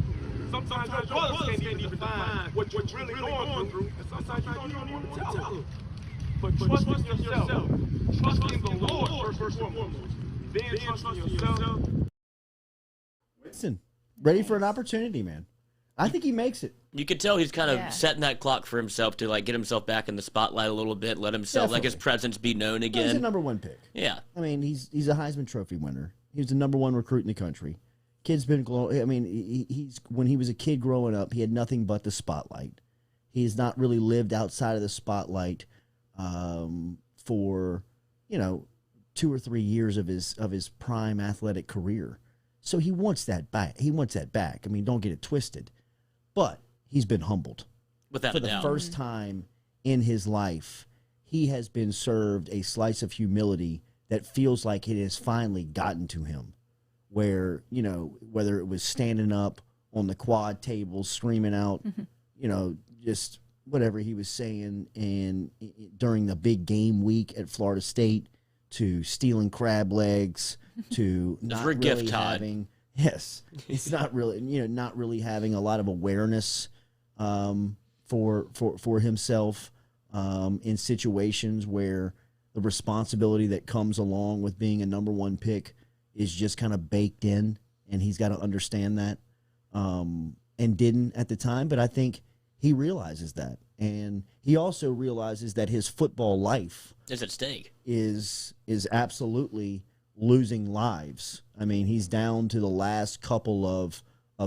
Sometimes your brothers can't even define what you're really going through. And sometimes you don't even want to tell them. But trust in yourself. Trust in the Lord first and foremost. Then trust in yourself. Winston, ready for an opportunity, man. I think he makes it. You could tell he's kind of Yeah. setting that clock for himself to like get himself back in the spotlight a little bit, let himself like his Definitely. presence be known He's a again. number 1 pick. Yeah. I mean, he's a Heisman Trophy winner. He was the number 1 recruit in the country. Kid's been I mean, he's when he was a kid growing up, he had nothing but the spotlight. He has not really lived outside of the spotlight for 2 or 3 years of his prime athletic career. So he wants that back. I mean, don't get it twisted. But he's been humbled. Without For a the doubt. first time in his life, he has been served a slice of humility that feels like it has finally gotten to him. Where, whether it was standing up on the quad table, screaming out, just whatever he was saying during the big game week at Florida State, to stealing crab legs, to not for gift, really Todd. having, yes, it's not really, not really having a lot of awareness for himself in situations where the responsibility that comes along with being a number 1 pick is just kind of baked in, and he's got to understand that, and didn't at the time. But I think he realizes that, and he also realizes that his football life Is at stake. is absolutely losing lives. I mean, he's down to the last couple of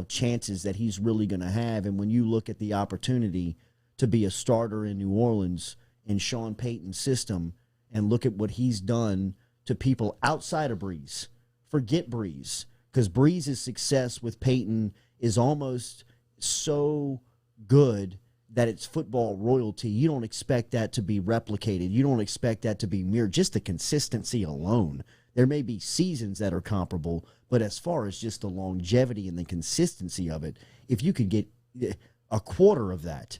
chances that he's really going to have. And when you look at the opportunity to be a starter in New Orleans in Sean Payton's system and look at what he's done to people outside of Breeze, forget Breeze, because Breeze's success with Payton is almost so good that it's football royalty. You don't expect that to be replicated. You don't expect that to be mere. Just the consistency alone. There may be seasons that are comparable, but as far as just the longevity and the consistency of it, if you could get a quarter of that,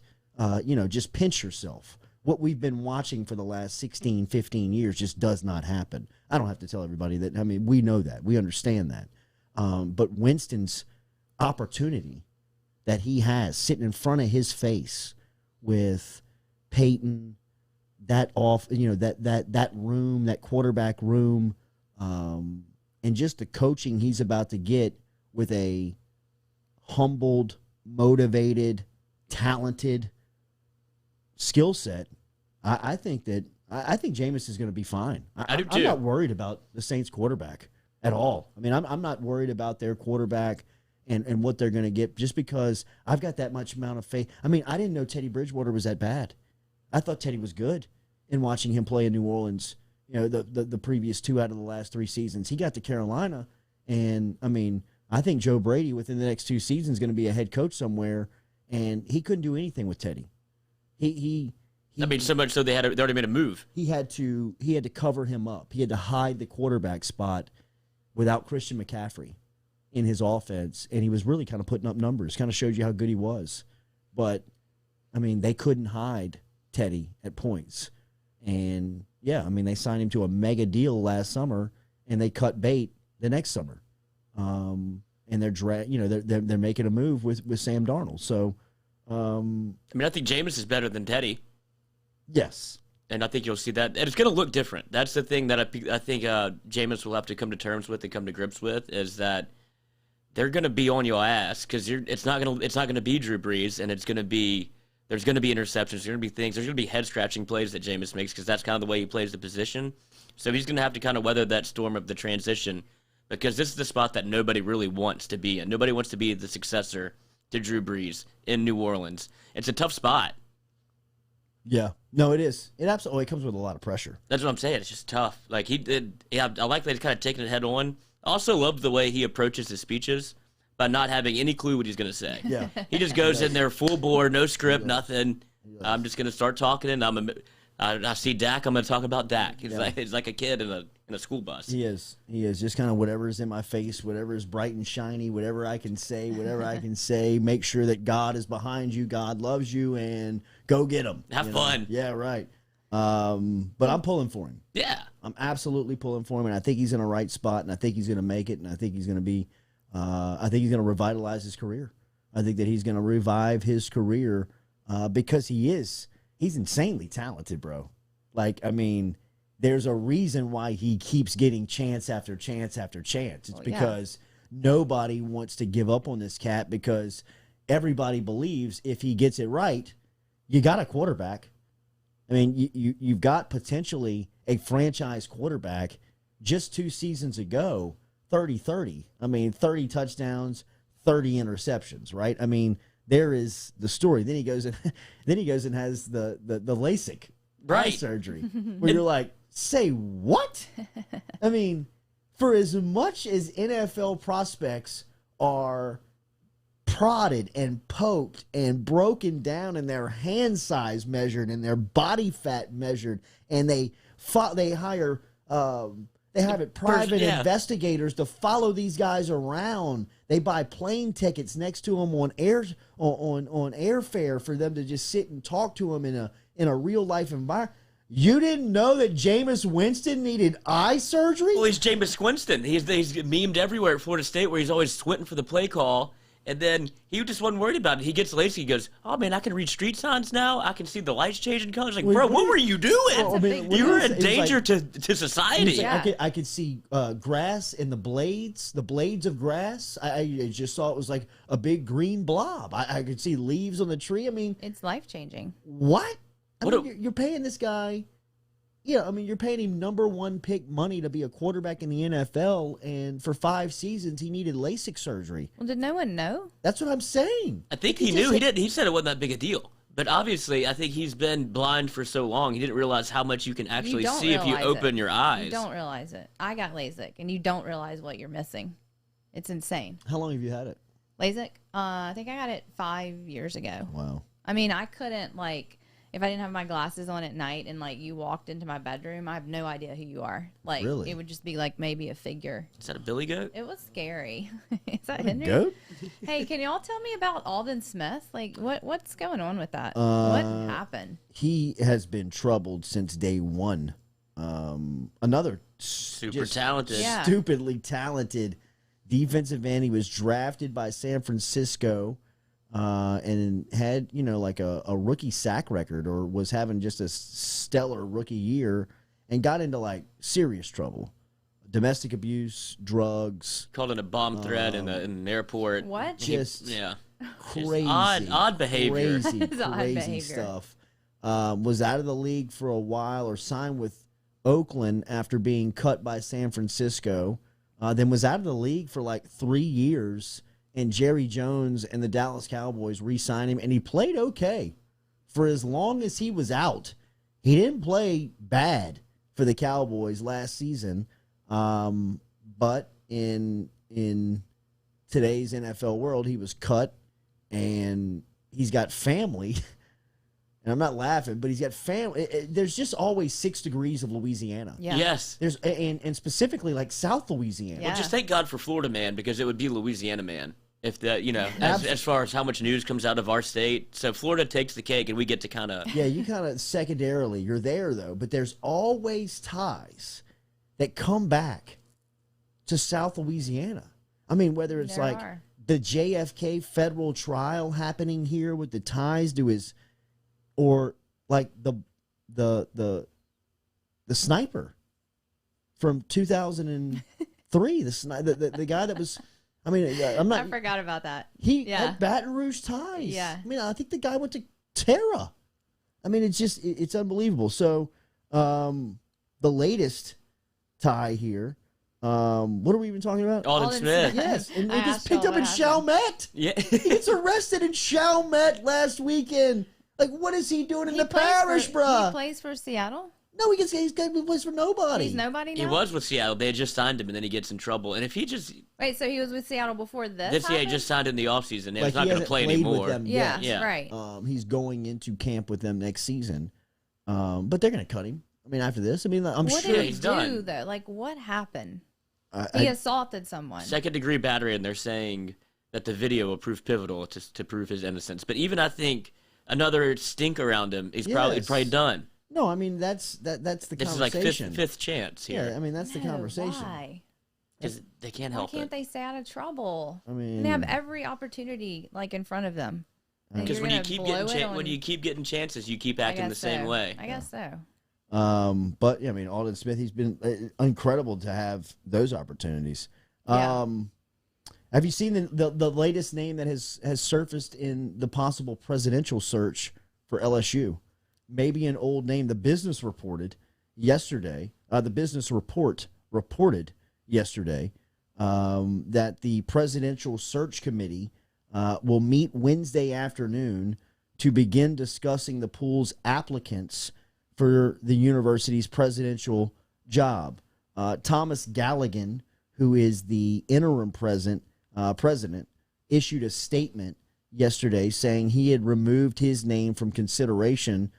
just pinch yourself. What we've been watching for the last 16, 15 years just does not happen. I don't have to tell everybody that. I mean, we know that. We understand that. But Winston's opportunity that he has sitting in front of his face with Peyton, that room, that quarterback room, and just the coaching he's about to get with a humbled, motivated, talented skill set, I think Jameis is going to be fine. I do too. I'm not worried about the Saints quarterback at all. I mean, I'm not worried about their quarterback and what they're going to get just because I've got that much amount of faith. I mean, I didn't know Teddy Bridgewater was that bad. I thought Teddy was good in watching him play in New Orleans, the previous 2 out of the last 3 seasons. He got to Carolina, and, I mean, I think Joe Brady within the next 2 seasons is going to be a head coach somewhere, and he couldn't do anything with Teddy. I mean, so much so they already made a move. He had to cover him up. He had to hide the quarterback spot without Christian McCaffrey in his offense, and he was really kind of putting up numbers. Kind of showed you how good he was. But, I mean, they couldn't hide Teddy at points. And, yeah, I mean, they signed him to a mega deal last summer, and they cut bait the next summer. And they're making a move with Sam Darnold. So, I mean, I think Jameis is better than Teddy. yes. And I think you'll see that. And it's going to look different. That's the thing that I think Jameis will have to come to terms with and come to grips with, is that they're going to be on your ass because it's not going to be Drew Brees, and there's going to be interceptions, there's going to be things, there's going to be head scratching plays that Jameis makes because that's kind of the way he plays the position. So he's going to have to kind of weather that storm of the transition because this is the spot that nobody really wants to be in. Nobody wants to be the successor to Drew Brees in New Orleans. It's a tough spot. Yeah. No, it is. It absolutely comes with a lot of pressure. That's what I'm saying. It's just tough. Like he did. Yeah, I like that he's kind of taking it head on. I also love the way he approaches his speeches by not having any clue what he's going to say. Yeah. He just goes in there full bore, no script, nothing. I'm just going to start talking, and I see Dak. I'm going to talk about Dak. He's like a kid in a school bus. He is just kind of whatever is in my face, whatever is bright and shiny, whatever I can say, make sure that God is behind you, God loves you, and go get him. Have fun. Yeah, right. But I'm pulling for him. Yeah. I'm absolutely pulling for him, and I think he's in a right spot, and I think he's going to make it, and I think he's going to be, I think he's going to revitalize his career. I think that he's going to revive his career because he's insanely talented, bro. Like, I mean, there's a reason why he keeps getting chance after chance after chance. It's because nobody wants to give up on this cat because everybody believes if he gets it right, you got a quarterback. I mean, you've got potentially a franchise quarterback. Just 2 seasons ago, 30-30. I mean, 30 touchdowns, 30 interceptions, right? I mean, there is the story. Then he goes and has the LASIK eye surgery where you're like, say what? I mean, for as much as NFL prospects are prodded and poked and broken down and their hand size measured and their body fat measured, and they hire private investigators to follow these guys around. They buy plane tickets next to them on airfare for them to just sit and talk to them in a real life environment. You didn't know that Jameis Winston needed eye surgery? Well, he's Jameis Winston. He's memed everywhere at Florida State where he's always squinting for the play call. And then he just wasn't worried about it. He gets lazy. He goes, "Oh man, I can read street signs now. I can see the lights changing colors." Like, bro, what were you doing? Well, I mean, you were a danger to society. Like, I could see grass in the blades of grass. I just saw it was like a big green blob. I could see leaves on the tree. I mean, it's life changing. What? I mean, you're paying this guy Yeah, I mean, you're paying him number 1 pick money to be a quarterback in the NFL, and for 5 seasons, he needed LASIK surgery. Well, did no one know? That's what I'm saying. I think he knew. He did. He said it wasn't that big a deal. But obviously, I think he's been blind for so long, he didn't realize how much you can actually see if you open your eyes. You don't realize it. I got LASIK, and you don't realize what you're missing. It's insane. How long have you had it? LASIK? I think I got it 5 years ago. Wow. I mean, I couldn't, like, if I didn't have my glasses on at night and, like, you walked into my bedroom, I have no idea who you are. Like, Really? It would just be, like, maybe a figure. Is that a billy goat? It was scary. Is that Henry? Goat? Hey, can y'all tell me about Aldon Smith? Like, what's going on with that? What happened? He has been troubled since day one. Another Super talented. Yeah. stupidly talented defensive end. He was drafted by San Francisco and had, like a rookie sack record, or was having just a stellar rookie year, and got into, like, serious trouble. Domestic abuse, drugs. Called it a bomb threat in an airport. What? Just Yeah. crazy. Odd behavior. Crazy, It's odd crazy behavior. stuff. Was out of the league for a while, or signed with Oakland after being cut by San Francisco. Then was out of the league for like 3 years, and Jerry Jones and the Dallas Cowboys re-signed him, and he played okay for as long as he was out. He didn't play bad for the Cowboys last season, but in today's NFL world, he was cut, and he's got family. And I'm not laughing, but he's got family. There's just always 6 degrees of Louisiana. Yeah. Yes. There's and specifically like South Louisiana. Yeah. Well, just thank God for Florida man, because it would be Louisiana man if as far as how much news comes out of our state. So Florida takes the cake, and we get to kind of. Yeah, you kind of secondarily, you're there though, but there's always ties that come back to South Louisiana. I mean, whether it's There like are. the JFK federal trial happening here with the ties to his, or like the sniper from 2003, the guy that was. I mean, I'm not. I forgot about that. He Yeah. had Baton Rouge ties. Yeah. I mean, I think the guy went to Terra. I mean, it's just, it's unbelievable. So, the latest tie here, what are we even talking about? Aldon Aldon Smith. Smith. Yes, and I they just asked picked y'all up in what happened. Chalmette. Yeah. He gets arrested in Chalmette last weekend. Like, what is he doing in the parish, He bruh? plays for Seattle? No, he plays for nobody. He's nobody now? He was with Seattle. They had just signed him, and then he gets in trouble. And if he just Wait, so he was with Seattle before this this year, he happened? just signed in the offseason. Like, He's not he going to hasn't play played with anymore. them Yeah, yet. Yeah. right. He's going into camp with them next season. But they're going to cut him. I mean, after this, I mean, I'm What sure did he he's do, done. though? Like, what happened? I- He assaulted someone. Second-degree battery, and they're saying that the video will prove pivotal to prove his innocence. But even I think another stink around him, he's probably Yes. done. No, I mean that's the This is like conversation. fifth chance here. Yeah, I mean that's the No, conversation. Why? Because they can't Why help can't it. they stay out of trouble? I mean, And they have every opportunity, like, in front of them. And Because you're when you gonna keep blow getting it on- when you keep getting chances, you keep I acting the guess same so. way. I guess so. But yeah, I mean Aldon Smith, he's been incredible to have those opportunities. Yeah. Have you seen the latest name that has surfaced in the possible presidential search for LSU? Maybe an old name. The Business reported yesterday. The Business report reported yesterday that the presidential search committee will meet Wednesday afternoon to begin discussing the pool's applicants for the university's presidential job. Thomas Galligan, who is the interim president, issued a statement yesterday saying he had removed his name from consideration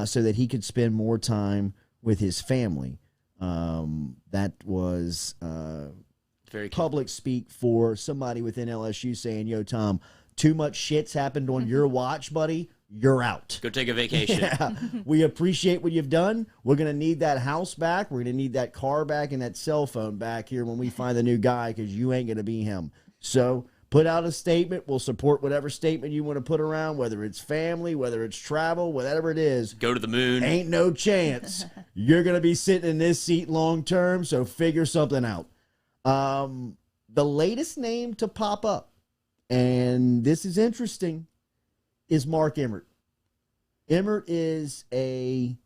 so that he could spend more time with his family. That was Very public speak for somebody within LSU saying, yo, Tom, too much shit's happened on your watch, buddy. You're out. Go take a vacation. Yeah, we appreciate what you've done. We're going to need that house back. We're going to need that car back and that cell phone back here when we find the new guy, because you ain't going to be him. So put out a statement. We'll support whatever statement you want to put around, whether it's family, whether it's travel, whatever it is. Go to the moon. Ain't no chance you're going to be sitting in this seat long term, so figure something out. The latest name to pop up, and this is interesting, is Mark Emmert. Emmert is a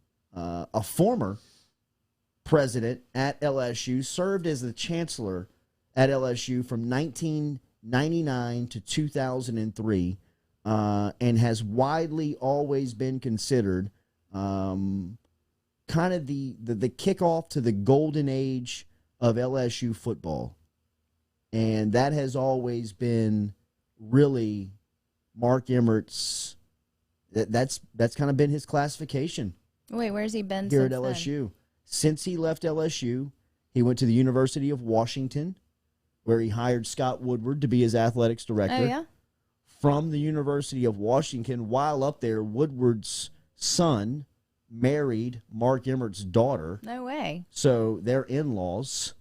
former president at LSU, served as the chancellor at LSU from 1999 to 2003, and has widely always been considered kind of the kickoff to the golden age of LSU football. And that has always been really Mark Emmert's, that's kind of been his classification. Wait, where's he been here since at LSU? then? Since he left LSU, he went to the University of Washington, where he hired Scott Woodward to be his athletics director. Oh, yeah? From the University of Washington, while up there, Woodward's son married Mark Emmert's daughter. No way. So they're in-laws.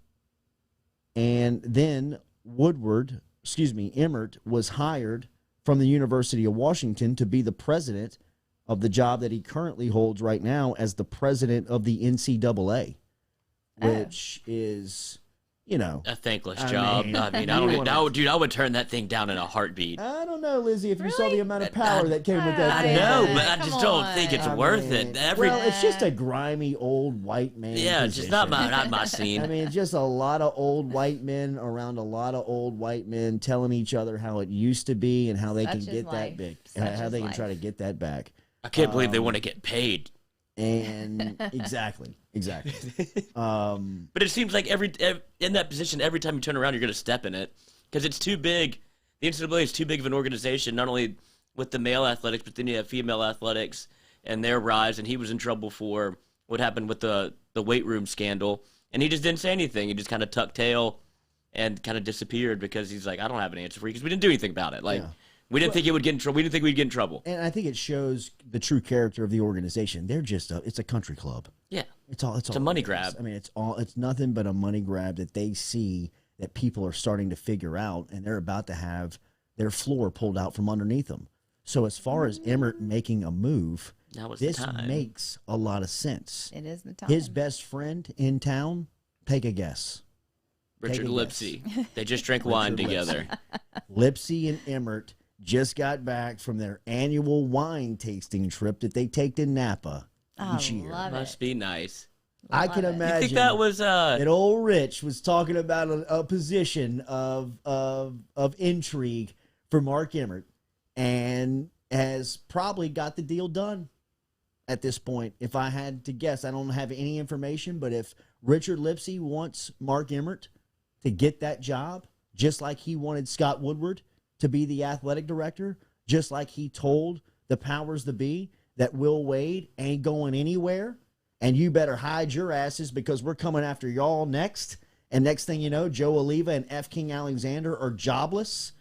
And then Emmert was hired from the University of Washington to be the president of the job that he currently holds right now as the president of the NCAA, which is, a thankless job. I would turn that thing down in a heartbeat. I don't know, Lizzie, if you saw Really? the amount of power that came with that thing. No, Come but I just don't think it's on. worth it. Well, it's just a grimy old white man. Yeah, it's just not my scene. I mean, just a lot of old white men around a lot of old white men telling each other how it used to be and how they Such can is get that life. big, Such how is they can life. try to get that back. I can't believe they want to get paid. And exactly. But it seems like in that position, every time you turn around, you're going to step in it because it's too big. The NCAA is too big of an organization, not only with the male athletics, but then you have female athletics and their rise. And he was in trouble for what happened with the weight room scandal. And he just didn't say anything. He just kind of tucked tail and kind of disappeared because he's like, I don't have an answer for you because we didn't do anything about it. Like, we didn't think it would get in trouble. We didn't think we'd get in trouble. And I think it shows the true character of the organization. They're just it's a country club. Yeah. It's all a money it is. grab. I mean, it's nothing but a money grab that they see that people are starting to figure out, and they're about to have their floor pulled out from underneath them. So as far as Emmert making a move, this makes a lot of sense. It is the time. His best friend in town, take a guess. Richard Lipsy. They just drank wine together. Lipsy and Emmert just got back from their annual wine tasting trip that they take to Napa each year. Must be nice. I can imagine. You think that was that old Rich was talking about a position of intrigue for Mark Emmert, and has probably got the deal done at this point. If I had to guess, I don't have any information, but if Richard Lipsy wants Mark Emmert to get that job, just like he wanted Scott Woodward to be the athletic director, just like he told the powers that be that Will Wade ain't going anywhere, and you better hide your asses because we're coming after y'all next. And next thing you know, Joe Oliva and F. King Alexander are jobless.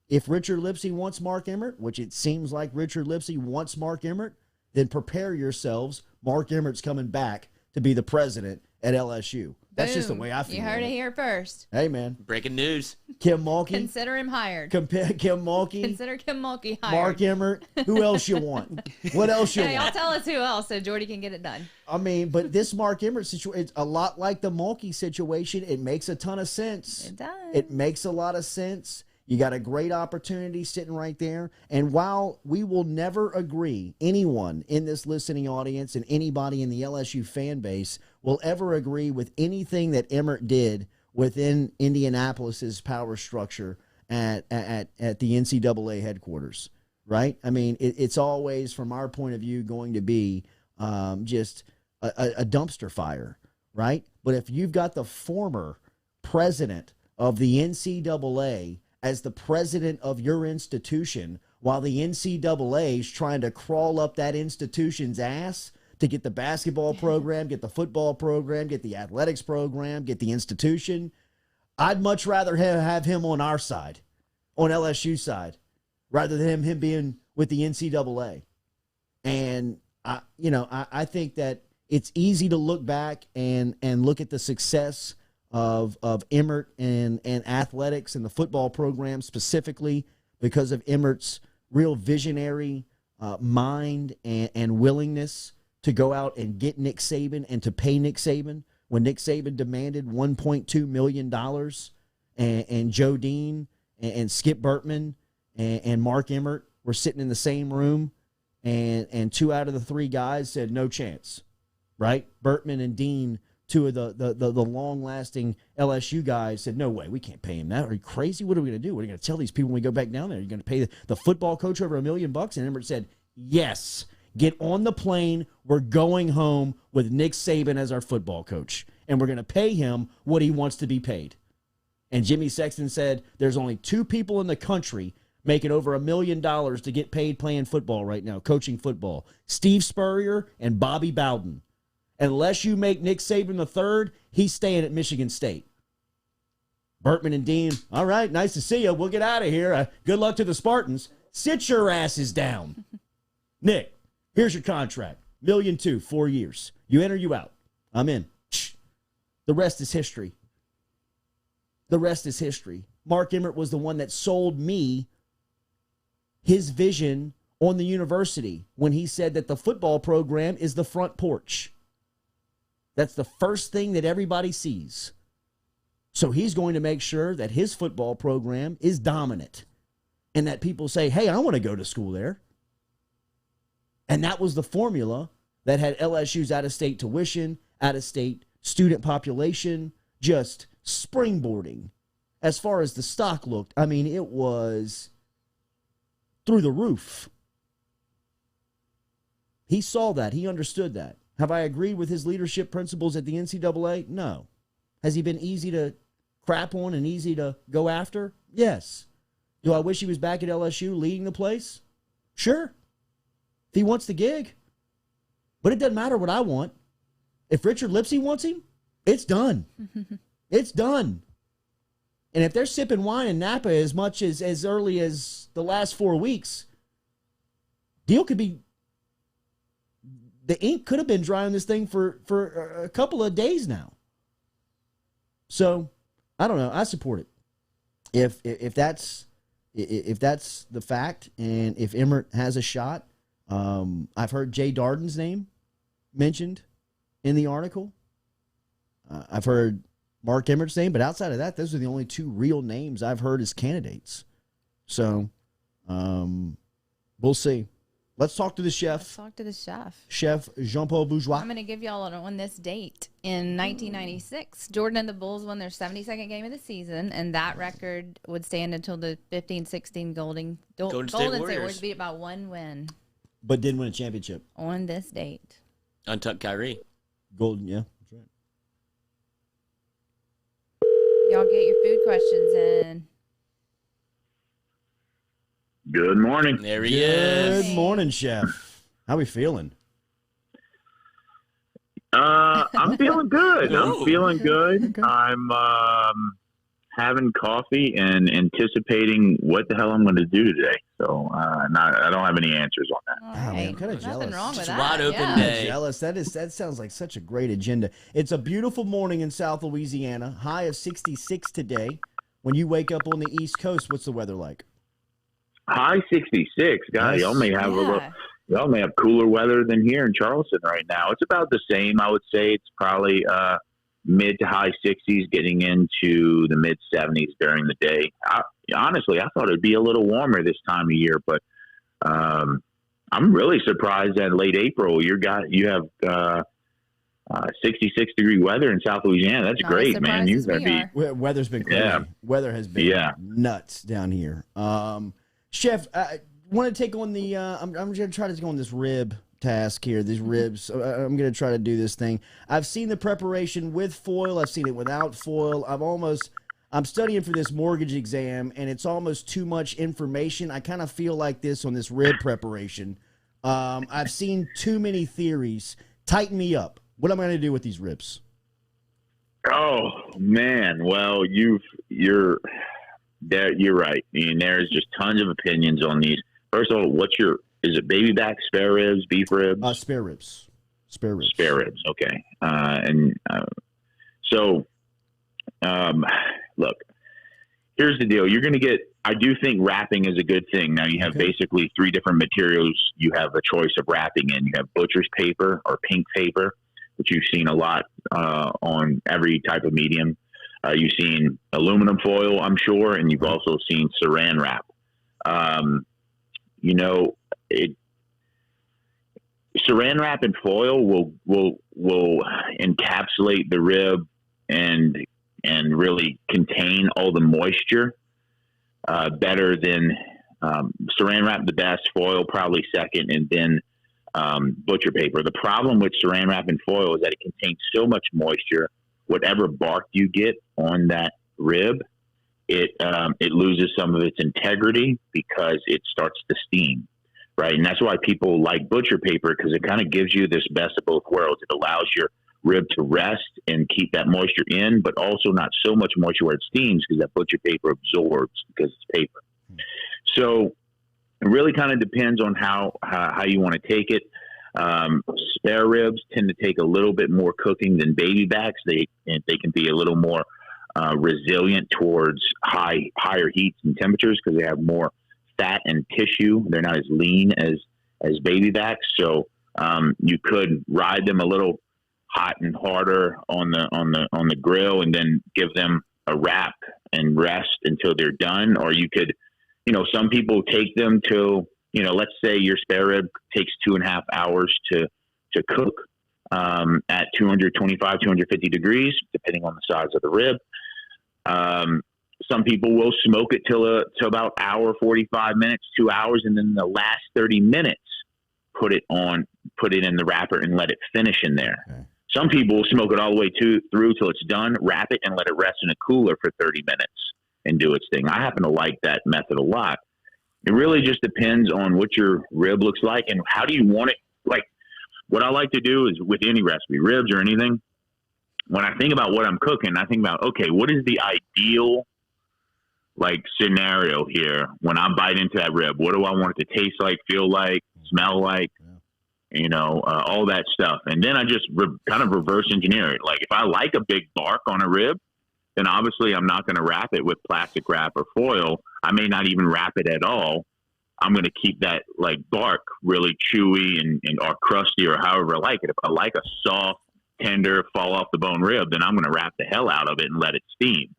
If Richard Lipsy wants Mark Emmert, which it seems like Richard Lipsy wants Mark Emmert, then prepare yourselves. Mark Emmert's coming back to be the president at LSU. That's just the Boom. way I feel. You heard it here first. Hey, man. Breaking news. Kim Mulkey. Consider him hired. Kim Mulkey. Consider Kim Mulkey hired. Mark Emmert. Who else you want? What else you Yeah, y'all want? tell us who else so Jordy can get it done. I mean, but this Mark Emmert situation, it's a lot like the Mulkey situation. It makes a ton of sense. It does. It makes a lot of sense. You got a great opportunity sitting right there. And while we will never agree, anyone in this listening audience and anybody in the LSU fan base will ever agree with anything that Emmert did within Indianapolis's power structure at the NCAA headquarters, right? I mean, it's always, from our point of view, going to be just a dumpster fire, right? But if you've got the former president of the NCAA as the president of your institution, while the NCAA is trying to crawl up that institution's ass to get the basketball program, get the football program, get the athletics program, get the institution, I'd much rather have him on our side, on LSU side, rather than him being with the NCAA. And I think that it's easy to look back and look at the success of Emmert and athletics and the football program specifically because of Emmert's real visionary mind and willingness to go out and get Nick Saban and to pay Nick Saban when Nick Saban demanded $1.2 million, and Joe Dean and Skip Bertman and Mark Emmert were sitting in the same room, and two out of the three guys said no chance, right? Bertman and Dean two of the long-lasting LSU guys said, no way, we can't pay him that. Are you crazy? What are we going to do? What are you going to tell these people when we go back down there? Are you going to pay the football coach over $1 million? And Emmert said, yes, get on the plane. We're going home with Nick Saban as our football coach, and we're going to pay him what he wants to be paid. And Jimmy Sexton said, there's only 2 people in the country making over $1 million to get paid playing football right now, coaching football. Steve Spurrier and Bobby Bowden. Unless you make Nick Saban the third, he's staying at Michigan State. Bertman and Dean, all right, nice to see you. We'll get out of here. Good luck to the Spartans. Sit your asses down. Nick, here's your contract. $1.2 million, 4 years. You in or you out? I'm in. The rest is history. The rest is history. Mark Emmert was the one that sold me his vision on the university when he said that the football program is the front porch. That's the first thing that everybody sees. So he's going to make sure that his football program is dominant and that people say, hey, I want to go to school there. And that was the formula that had LSU's out-of-state tuition, out-of-state student population, just springboarding. As far as the stock looked, I mean, it was through the roof. He saw that. He understood that. Have I agreed with his leadership principles at the NCAA? No. Has he been easy to crap on and easy to go after? Yes. Do I wish he was back at LSU leading the place? Sure. If he wants the gig. But it doesn't matter what I want. If Richard Lipsey wants him, it's done. It's done. And if they're sipping wine in Napa as much as early as the last 4 weeks, deal could be, the ink could have been dry on this thing for a couple of days now. So, I don't know. I support it. If that's the fact, and if Emmert has a shot, I've heard Jay Darden's name mentioned in the article. I've heard Mark Emmert's name, but outside of that, those are the only 2 real names I've heard as candidates. So, we'll see. Let's talk to the chef. Let's talk to the chef. Chef Jean Paul Bourgeois. I'm going to give y'all on this date. In 1996, Jordan and the Bulls won their 72nd game of the season, and that record would stand until the 15-16 Golden State Warriors beat it by 1 win. But didn't win a championship. On this date. Untucked Kyrie. Golden, yeah. That's right. Y'all get your food questions in. Good morning. There he is. Good morning, chef. How we feeling? I'm feeling good. Oh. I'm feeling good. Okay. I'm having coffee and anticipating what the hell I'm going to do today. So I don't have any answers on that. All man, right. I'm kinda Nothing jealous. wrong with It's that. wide open yeah. day. Jealous. That sounds like such a great agenda. It's a beautiful morning in South Louisiana. High of 66 today. When you wake up on the East Coast, what's the weather like? High 66. God, Nice. y'all may have y'all may have cooler weather than here in Charleston right now. It's about the same. I would say it's probably mid to high 60s, getting into the mid 70s during the day. Honestly, I thought it'd be a little warmer this time of year, but I'm really surprised that late April you have 66-degree weather in South Louisiana. That's Not great, as man. surprised You're as gonna we be are. Weather's been crazy. Yeah. Weather has been nuts down here. Chef, I want to take on the. I'm going to try to go on this rib task here. These ribs. I'm going to try to do this thing. I've seen the preparation with foil. I've seen it without foil. I'm studying for this mortgage exam, and it's almost too much information. I kind of feel like this on this rib preparation. I've seen too many theories. Tighten me up. What am I going to do with these ribs? Oh man, well you're right. I mean, there's just tons of opinions on these. First of all, is it baby back, spare ribs, beef ribs? Spare ribs. Spare ribs. Spare ribs. Okay. Look, here's the deal. You're going to get. I do think wrapping is a good thing. Now you have basically 3 different materials. You have a choice of wrapping in. You have butcher's paper or pink paper, which you've seen a lot on every type of medium. You've seen aluminum foil, I'm sure, and you've also seen saran wrap. Saran wrap and foil will encapsulate the rib and really contain all the moisture better than Saran wrap the best, foil probably second, and then butcher paper. The problem with Saran wrap and foil is that it contains so much moisture. Whatever bark you get on that rib, it loses some of its integrity because it starts to steam, right? And that's why people like butcher paper, because it kind of gives you this best of both worlds. It allows your rib to rest and keep that moisture in, but also not so much moisture where it steams, because that butcher paper absorbs because it's paper. So it really kind of depends on how you want to take it. Spare ribs tend to take a little bit more cooking than baby backs. They can be a little more resilient towards higher heats and temperatures because they have more fat and tissue. They're not as lean as baby backs. So you could ride them a little hot and harder on the grill and then give them a wrap and rest until they're done. Or you could, some people take them to, let's say your spare rib takes 2.5 hours to cook at 225, 250 degrees, depending on the size of the rib. Some people will smoke it till about hour, 45 minutes, 2 hours, and then the last 30 minutes, put it in the wrapper and let it finish in there. Okay. Some people will smoke it all the way through till it's done, wrap it, and let it rest in a cooler for 30 minutes and do its thing. I happen to like that method a lot. It really just depends on what your rib looks like and how do you want it. Like, what I like to do is with any recipe, ribs or anything, when I think about what I'm cooking, I think about, okay, what is the ideal scenario here when I bite into that rib? What do I want it to taste like, feel like, smell like? All that stuff. And then I just kind of reverse engineer it. Like, if I like a big bark on a rib, then obviously I'm not going to wrap it with plastic wrap or foil. I may not even wrap it at all. I'm going to keep that bark really chewy and or crusty or however I like it. If I like a soft, tender, fall off the bone rib, then I'm going to wrap the hell out of it and let it steam.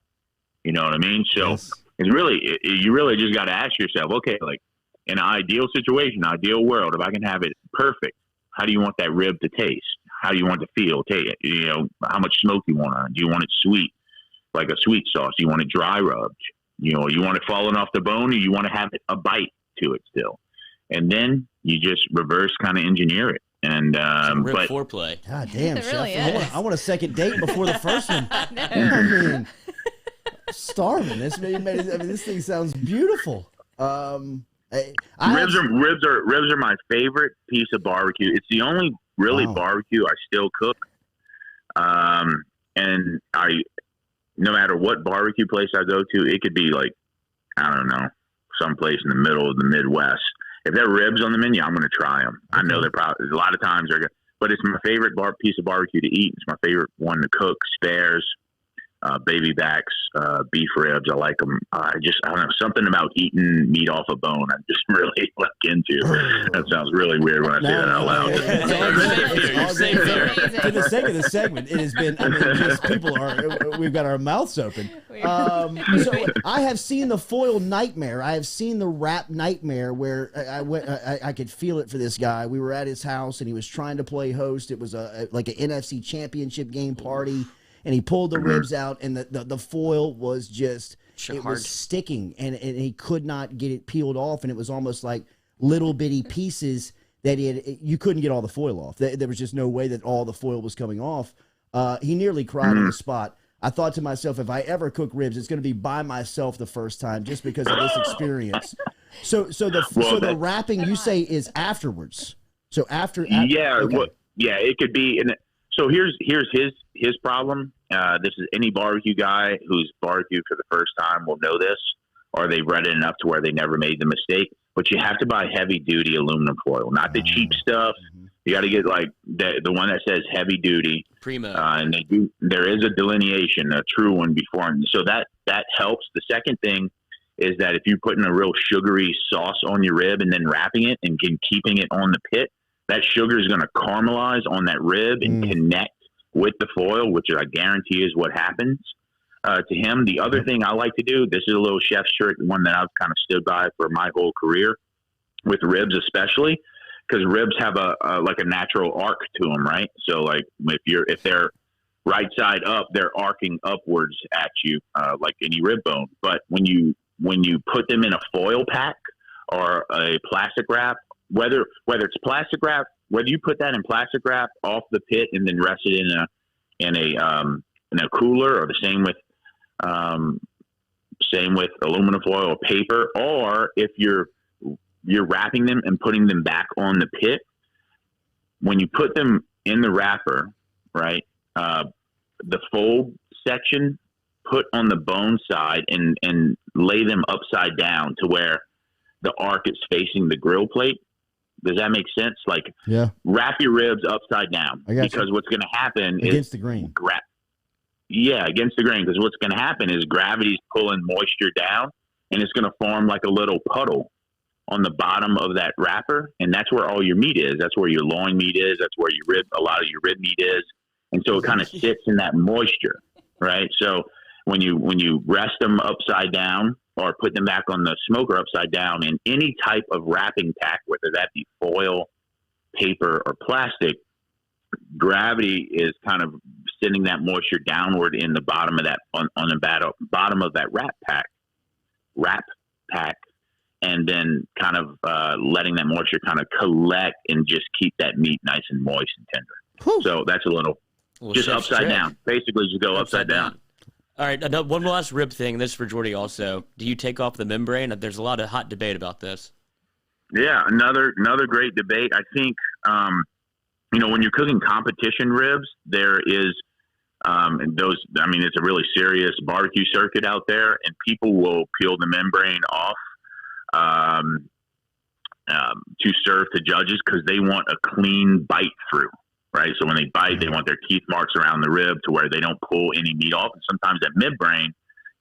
You know what I mean? So yes. It's really, you really just got to ask yourself, okay, in an ideal situation, ideal world, if I can have it perfect, how do you want that rib to taste? How do you want it to feel? How much smoke you want on it? Do you want it sweet, like a sweet sauce? Do you want it dry rubbed? You want it falling off the bone, or you want to have a bite to it still? And then you just reverse kind of engineer it. And real foreplay. God damn, Chef! Really I want a second date before the first one. I mean, starving. This thing sounds beautiful. Ribs are my favorite piece of barbecue. It's the only really barbecue I still cook. And no matter what barbecue place I go to, it could be someplace in the middle of the Midwest. If there are ribs on the menu, I'm going to try them. I know they're probably a lot of times they're good, but it's my favorite piece of barbecue to eat. It's my favorite one to cook. Spares, baby backs, beef ribs. I like them. I don't know, something about eating meat off a bone I'm just really into. That sounds really weird when I say that out loud. For the sake of the segment, it has been, we've got our mouths open. So I have seen the foil nightmare. I have seen the wrap nightmare where I could feel it for this guy. We were at his house and he was trying to play host. It was like an NFC championship game party. And he pulled the ribs out, and the foil was just was sticking, and he could not get it peeled off, and it was almost like little bitty pieces that you couldn't get all the foil off. There was just no way that all the foil was coming off. He nearly cried on the spot. I thought to myself, if I ever cook ribs, it's going to be by myself the first time, just because of this experience. So the wrapping you say is afterwards. So after yeah, okay. It could be. So here's his problem. This is any barbecue guy who's barbecued for the first time will know this, or they've read it enough to where they never made the mistake. But you have to buy heavy duty aluminum foil, not the cheap stuff. Mm-hmm. You got to get the one that says heavy duty. Primo. And there is a delineation, a true one before. And so that helps. The second thing is that if you're putting a real sugary sauce on your rib and then wrapping it and keeping it on the pit, that sugar is going to caramelize on that rib and connect with the foil, which I guarantee is what happens to him. The other thing I like to do, this is a little chef's trick, one that I've kind of stood by for my whole career with ribs especially. because ribs have a like a natural arc to them, right? So like if they're right side up, they're arcing upwards at you, like any rib bone. But when you put them in a foil pack or a plastic wrap, whether it's plastic wrap, whether you put that in plastic wrap off the pit and then rest it in a cooler, or the same with aluminum foil or paper, or if you're wrapping them and putting them back on the pit, when you put them in the wrapper, right, the fold section, put on the bone side and lay them upside down to where the arc is facing the grill plate. Does that make sense? Like, wrap your ribs upside down, because what's going to happen against the grain. Against the grain, because what's going to happen is gravity's pulling moisture down, and it's going to form like a little puddle on the bottom of that wrapper, and that's where all your meat is. That's where your loin meat is. That's where a lot of your rib meat is, and so it kind of sits in that moisture, right? So when you rest them upside down or put them back on the smoker upside down in any type of wrapping pack, whether that be foil, paper, or plastic, gravity is kind of sending that moisture downward in the bottom of that on the bottom of that wrap pack, and then kind of letting that moisture kind of collect and just keep that meat nice and moist and tender. Whew. So that's a little just upside down. Basically, just go upside down. All right, one last rib thing. This is for Jordy also. Do you take off the membrane? There's a lot of hot debate about this. Yeah, another great debate. I think, when you're cooking competition ribs, there is it's a really serious barbecue circuit out there, and people will peel the membrane off to serve to judges because they want a clean bite through. Right, so when they bite, they want their teeth marks around the rib to where they don't pull any meat off, and sometimes that membrane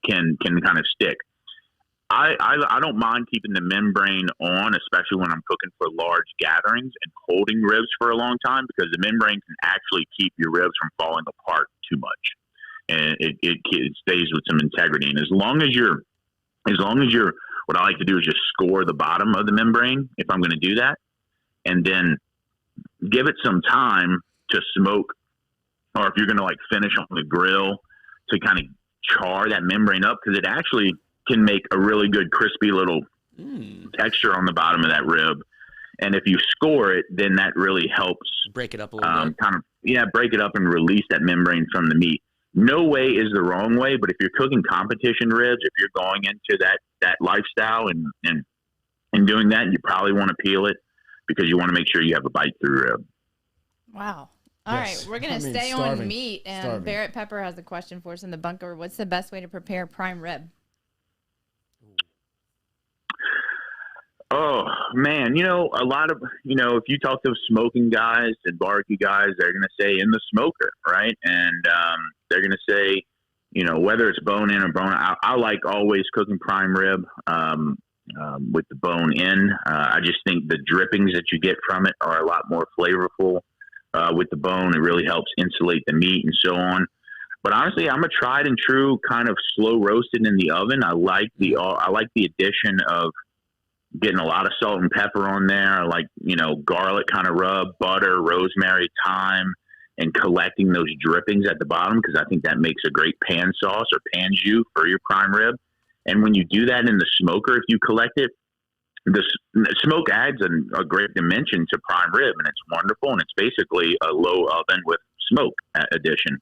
can kind of stick. I don't mind keeping the membrane on, especially when I'm cooking for large gatherings and holding ribs for a long time, because the membrane can actually keep your ribs from falling apart too much, and it stays with some integrity. And as long as you're, what I like to do is just score the bottom of the membrane if I'm going to do that, and then give it some time to smoke, or if you're going to like finish on the grill, to kind of char that membrane up, because it actually can make a really good crispy little texture on the bottom of that rib. And if you score it, then that really helps break it up a little bit. Break it up and release that membrane from the meat. No way is the wrong way, but if you're cooking competition ribs, if you're going into that lifestyle and doing that, you probably want to peel it, because you want to make sure you have a bite through rib. Wow. All right, we're going to stay on meat, and Barrett Pepper has a question for us in the bunker. What's the best way to prepare prime rib? Oh, man, a lot of, if you talk to smoking guys and barbecue guys, they're going to say in the smoker, right? And they're going to say, whether it's bone in or bone out. I like always cooking prime rib with the bone in. I just think the drippings that you get from it are a lot more flavorful with the bone. It really helps insulate the meat and so on. But honestly, I'm a tried and true kind of slow roasted in the oven. I like the addition of getting a lot of salt and pepper on there. I like, garlic kind of rub, butter, rosemary, thyme, and collecting those drippings at the bottom, because I think that makes a great pan sauce or pan jus for your prime rib. And when you do that in the smoker, if you collect it, the smoke adds a great dimension to prime rib, and it's wonderful. And it's basically a low oven with smoke addition.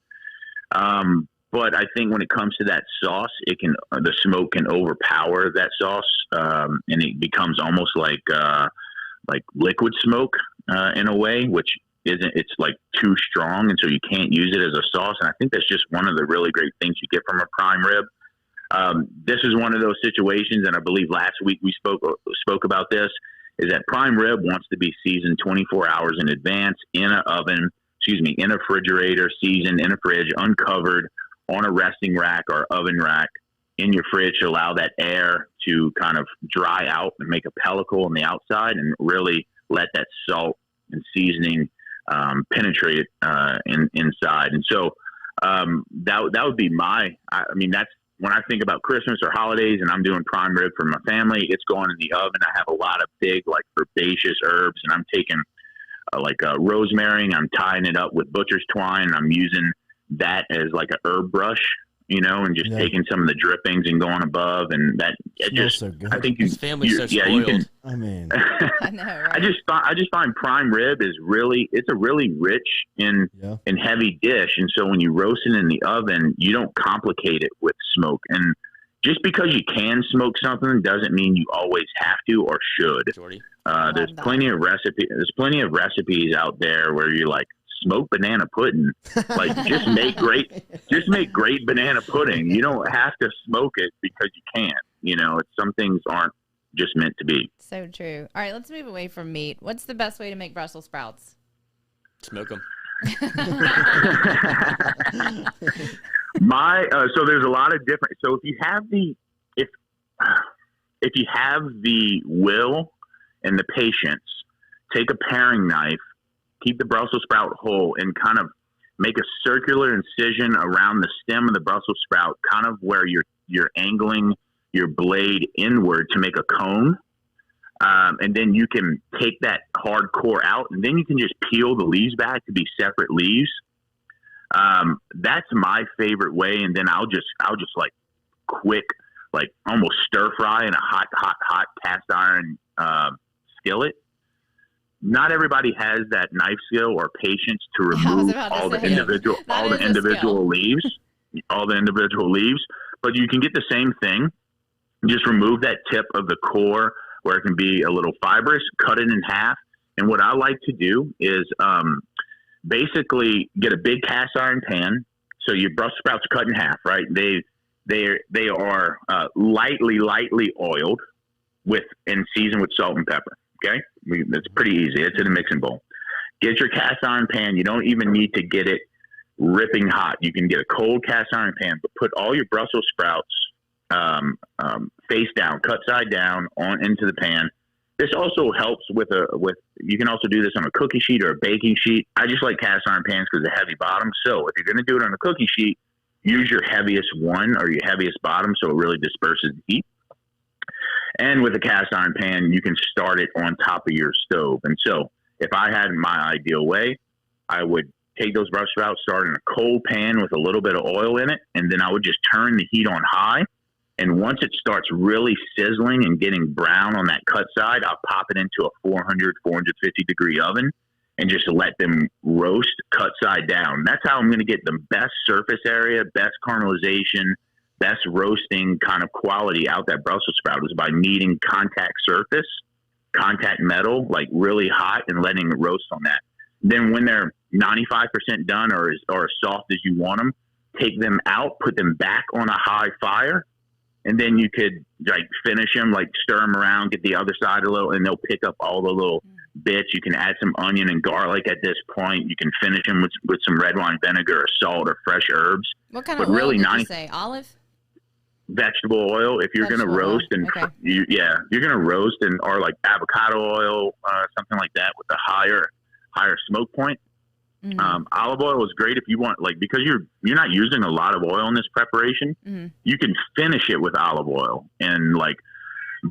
But I think when it comes to that sauce, the smoke can overpower that sauce, and it becomes almost like liquid smoke in a way, which isn't. It's like too strong, and so you can't use it as a sauce. And I think that's just one of the really great things you get from a prime rib. This is one of those situations, and I believe last week we spoke about this, is that prime rib wants to be seasoned 24 hours in advance in an oven, in a refrigerator, seasoned in a fridge, uncovered, on a resting rack or oven rack in your fridge to allow that air to kind of dry out and make a pellicle on the outside, and really let that salt and seasoning inside. And so that would be when I think about Christmas or holidays and I'm doing prime rib for my family, it's going in the oven. I have a lot of big, like, herbaceous herbs, and I'm taking rosemary, and I'm tying it up with butcher's twine, and I'm using that as like a herb brush, and just taking some of the drippings and going above, and that it just so good. I think His family's so spoiled. you can. I mean, I know, right? I just find prime rib is it's a really rich and heavy dish, and so when you roast it in the oven, you don't complicate it with smoke. And just because you can smoke something doesn't mean you always have to or should. There's plenty of recipes out there where you're like, smoke banana pudding. Like, just make great banana pudding. You don't have to smoke it because you can't. Some things aren't just meant to be. So true. All right, let's move away from meat. What's the best way to make Brussels sprouts? Smoke them. So there's a lot of different. So if you have the will and the patience, take a paring knife, keep the Brussels sprout whole, and kind of make a circular incision around the stem of the Brussels sprout, kind of where you're angling your blade inward to make a cone. And then you can take that hard core out, and then you can just peel the leaves back to be separate leaves. That's my favorite way. And then I'll just like quick, like almost stir fry in a hot cast iron skillet. Not everybody has that knife skill or patience to remove all the individual leaves, but you can get the same thing. Just remove that tip of the core where it can be a little fibrous, cut it in half. And what I like to do is basically get a big cast iron pan. So your Brussels sprouts are cut in half, right? They are lightly oiled and seasoned with salt and pepper. Okay, it's pretty easy. It's in a mixing bowl. Get your cast iron pan. You don't even need to get it ripping hot. You can get a cold cast iron pan, but put all your Brussels sprouts face down, cut side down, on into the pan. This also helps with you can also do this on a cookie sheet or a baking sheet. I just like cast iron pans because they're heavy bottom. So if you're going to do it on a cookie sheet, use your heaviest one or your heaviest bottom so it really disperses the heat. And with a cast iron pan, you can start it on top of your stove. And so if I had my ideal way, I would take those Brussels sprouts, start in a cold pan with a little bit of oil in it, and then I would just turn the heat on high. And once it starts really sizzling and getting brown on that cut side, I'll pop it into a 400, 450 degree oven and just let them roast cut side down. That's how I'm going to get the best surface area, best caramelization, best roasting kind of quality out that Brussels sprout, is by kneading contact surface, contact metal, like really hot, and letting it roast on that. Then when they're 95% done or as soft as you want them, take them out, put them back on a high fire, and then you could like finish them, like stir them around, get the other side a little, and they'll pick up all the little bits. You can add some onion and garlic at this point. You can finish them with some red wine vinegar or salt or fresh herbs. What kind of oil did you say? Olive? Vegetable oil. If you're going to roast you're going to roast or like avocado oil, something like that with a higher smoke point. Mm-hmm. Olive oil is great if you want, like, because you're not using a lot of oil in this preparation. Mm-hmm. You can finish it with olive oil and like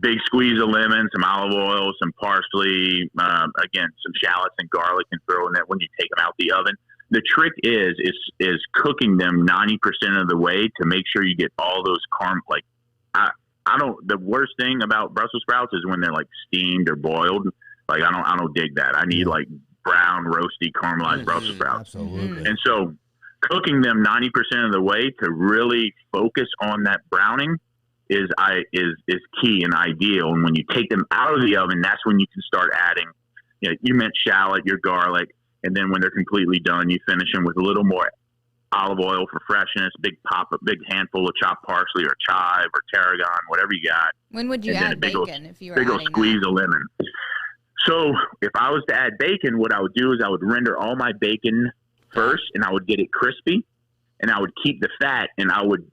big squeeze of lemon, some olive oil, some parsley, again, some shallots and garlic, and throw in that when you take them out the oven. The trick is cooking them 90% of the way to make sure you get all those like, the worst thing about Brussels sprouts is when they're like steamed or boiled. Like, I don't dig that. I need like brown, roasty, caramelized Brussels sprouts. Absolutely. And so cooking them 90% of the way to really focus on that browning is key and ideal. And when you take them out of the oven, that's when you can start adding, you meant shallot, your garlic. And then when they're completely done, you finish them with a little more olive oil for freshness, big handful of chopped parsley or chive or tarragon, whatever you got. When would you add bacon if you were adding that? Big old squeeze of lemon. So if I was to add bacon, what I would do is I would render all my bacon first, and I would get it crispy, and I would keep the fat, and I would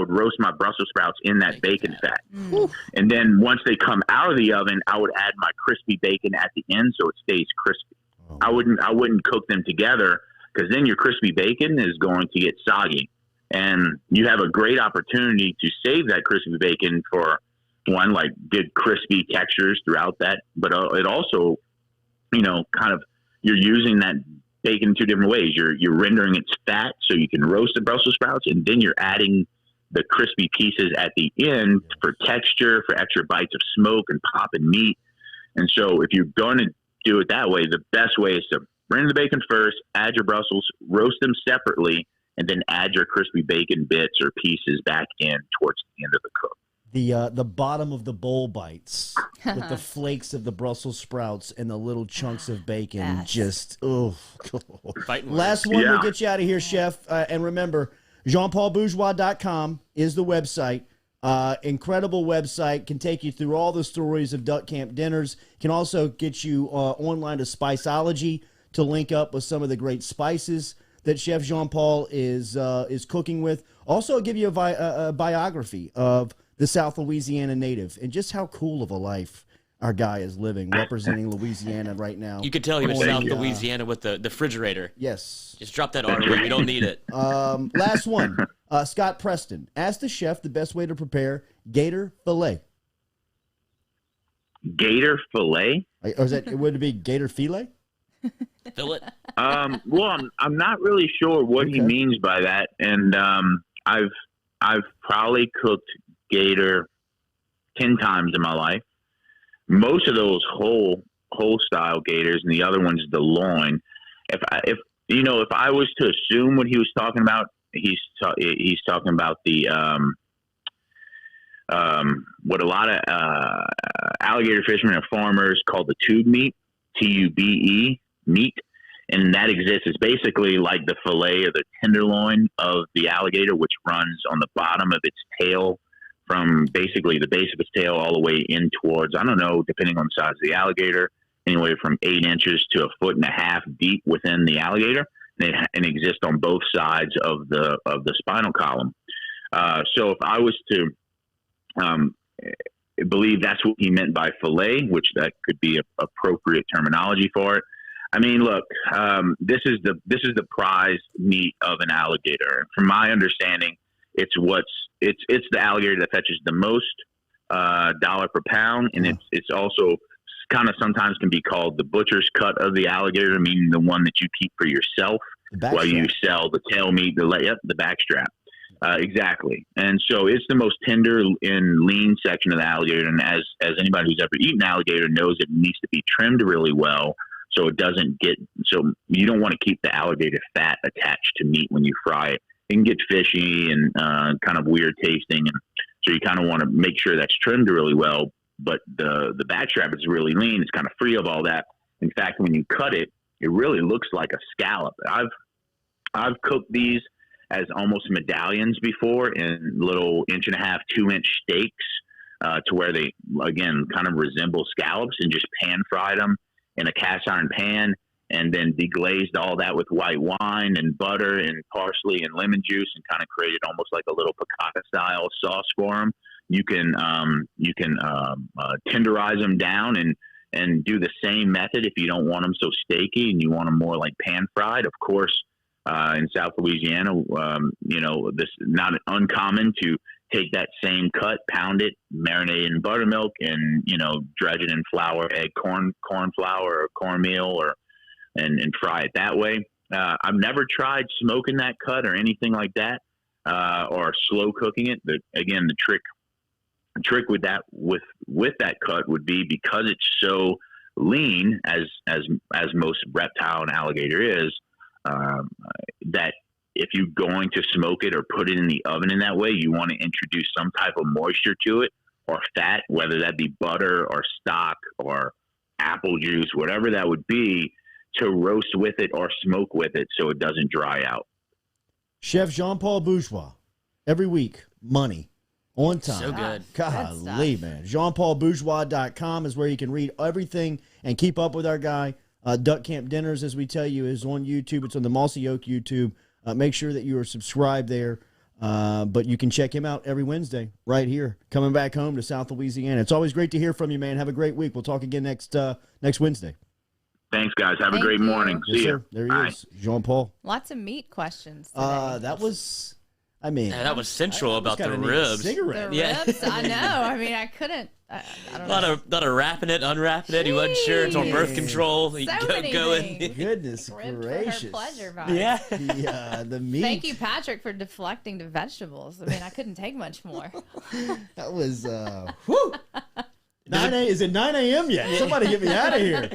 roast my Brussels sprouts in that bacon fat. Mm. And then once they come out of the oven, I would add my crispy bacon at the end so it stays crispy. I wouldn't cook them together, because then your crispy bacon is going to get soggy. And you have a great opportunity to save that crispy bacon for one, like good crispy textures throughout that. But it also, kind of, you're using that bacon in two different ways. You're rendering its fat so you can roast the Brussels sprouts, and then you're adding the crispy pieces at the end for texture, for extra bites of smoke and pop and meat. And so if you're going to do it that way, the best way is to render the bacon first, add your Brussels, roast them separately, and then add your crispy bacon bits or pieces back in towards the end of the cook. The bottom of the bowl bites with the flakes of the Brussels sprouts and the little chunks of bacon. Just, Last one, we'll get you out of here, Chef. And remember, JeanPaulBourgeois.com is the website. Incredible website. Can take you through all the stories of duck camp dinners. Can also get you online to Spiceology to link up with some of the great spices that Chef Jean Paul is cooking with. Also give you a biography of the South Louisiana native and just how cool of a life our guy is living, representing Louisiana right now. You could tell he was South Louisiana with the refrigerator. Yes. Just drop that R word. We don't need it. Last one. Scott Preston. Ask the chef the best way to prepare gator fillet. Gator fillet? Or would it be gator filet? Fillet? Well, I'm not really sure what he means by that. And I've probably cooked gator 10 times in my life. Most of those whole style gators, and the other one's the loin. If I was to assume what he was talking about, he's talking about the what a lot of alligator fishermen and farmers call the tube meat, TUBE meat, and that exists. It's basically like the fillet or the tenderloin of the alligator, which runs on the bottom of its tail, from basically the base of its tail all the way in towards, I don't know, depending on the size of the alligator, anywhere from 8 inches to 1.5 feet deep within the alligator, and it exists on both sides of the spinal column. So if I was to believe that's what he meant by fillet, which that could be appropriate terminology for it. I mean, look, this is the prized meat of an alligator. From my understanding, it's the alligator that fetches the most dollar per pound, and it's also kind of sometimes can be called the butcher's cut of the alligator, meaning the one that you keep for yourself while you sell the tail meat, the backstrap. Exactly. And so it's the most tender and lean section of the alligator. And as anybody who's ever eaten alligator knows, it needs to be trimmed really well so it doesn't so you don't want to keep the alligator fat attached to meat when you fry it. It can get fishy and kind of weird tasting. And so you kind of want to make sure that's trimmed really well. But the backstrap is really lean. It's kind of free of all that. In fact, when you cut it, it really looks like a scallop. I've cooked these as almost medallions before in little 1.5-2 inch steaks to where they, again, kind of resemble scallops, and just pan fried them in a cast iron pan, and then deglazed all that with white wine and butter and parsley and lemon juice, and kind of created almost like a little piccata style sauce for them. You can tenderize them down and do the same method if you don't want them so steaky and you want them more like pan fried. Of course, in South Louisiana, this is not uncommon to take that same cut, pound it, marinate it in buttermilk, and dredge it in flour, egg, corn flour or cornmeal, and fry it that way. I've never tried smoking that cut or anything like that, or slow cooking it. But again, the trick with that cut would be, because it's so lean as most reptile and alligator is, that if you're going to smoke it or put it in the oven in that way, you want to introduce some type of moisture to it, or fat, whether that be butter or stock or apple juice, whatever that would be, to roast with it or smoke with it so it doesn't dry out. Chef Jean Paul Bourgeois, every week, money. On time. So good. Golly, man. JeanPaulBourgeois.com is where you can read everything and keep up with our guy. Duck Camp Dinners, as we tell you, is on YouTube. It's on the Mossy Oak YouTube. Make sure that you are subscribed there. But you can check him out every Wednesday right here, coming back home to South Louisiana. It's always great to hear from you, man. Have a great week. We'll talk again next Wednesday. Thanks, guys. Have a great morning. Yes, See sir. you. There he is, Jean Paul. Lots of meat questions today. That was... I mean, that was central about the ribs. Cigarette. The ribs? I know. I mean, I couldn't. I don't know. A lot of wrapping it, unwrapping it. He wasn't sure. It's on birth control. He many Goodness Ribbed gracious. For her pleasure, Yeah. The meat. Thank you, Patrick, for deflecting to vegetables. I mean, I couldn't take much more. That was, whew. 9 a.m. Is it 9 a.m. yet? Somebody get me out of here.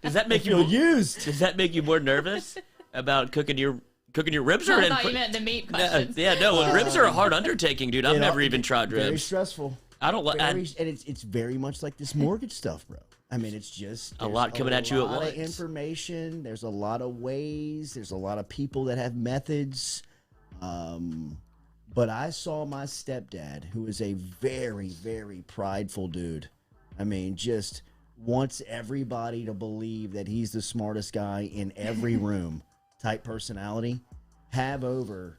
Does that make you used? Does that make you more nervous about cooking your ribs? I thought you meant the meat question. Ribs are a hard undertaking, dude. I've never even tried ribs. Very stressful. I don't like, and it's very much like this mortgage stuff, bro. I mean, it's just a lot coming at you at once. A lot of information. There's a lot of ways. There's a lot of people that have methods. But I saw my stepdad, who is a very, very prideful dude. I mean, just wants everybody to believe that he's the smartest guy in every room type personality, have over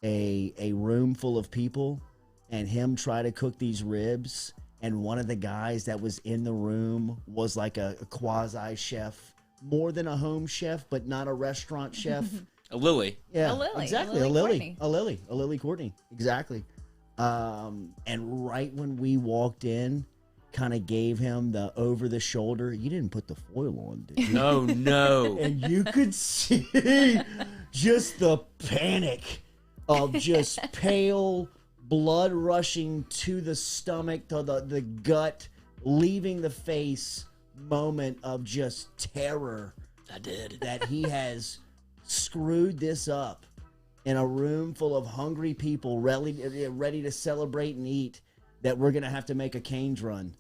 a room full of people and him try to cook these ribs. And one of the guys that was in the room was like a quasi chef, more than a home chef, but not a restaurant chef. A Lily. Yeah, a Lily. Exactly. A Lily Courtney. Exactly. And right when we walked in, kind of gave him the over the shoulder. You didn't put the foil on, did you? No. And you could see just the panic of just pale blood rushing to the stomach, to the gut, leaving the face moment of just terror. I did. That he has screwed this up in a room full of hungry people ready to celebrate and eat, that we're going to have to make a Cane's run.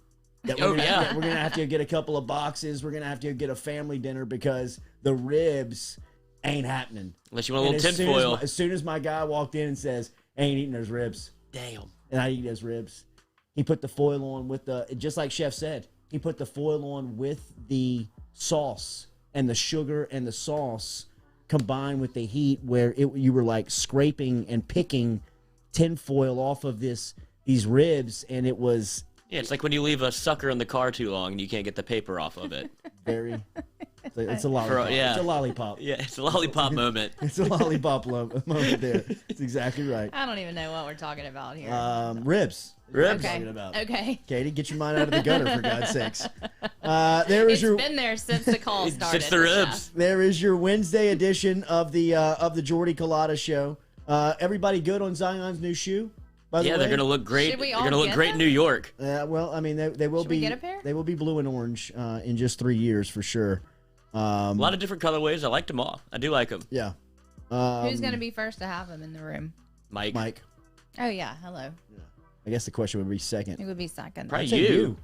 That we're going to have to get a couple of boxes. We're going to have to get a family dinner because the ribs ain't happening. Unless you want a little tinfoil. As soon as my guy walked in and says, I ain't eating those ribs. Damn. And I eat those ribs. He put the foil on with just like Chef said, he put the foil on with the sauce, and the sugar and the sauce combined with the heat, where you were like scraping and picking tinfoil off of these ribs, and it was... Yeah, it's like when you leave a sucker in the car too long and you can't get the paper off of it. It's a lollipop. It's a lollipop. Yeah, it's a lollipop moment. It's a lollipop moment there. It's exactly right. I don't even know what we're talking about here. Ribs. Ribs. Okay. Katie, get your mind out of the gutter, for God's sakes. It's been there since the call started. Since the ribs. There is your Wednesday edition of the Jordy Culotta show. Everybody good on Zion's new shoe? They're going to look great. They're going to look great in New York. Well, I mean, they will be. Should we get a pair? They will be blue and orange in just 3 years for sure. A lot of different colorways. I liked them all. I do like them. Yeah. Who's going to be first to have them in the room? Mike. Oh yeah. Hello. Yeah. I guess the question would be second. It would be second. Probably you.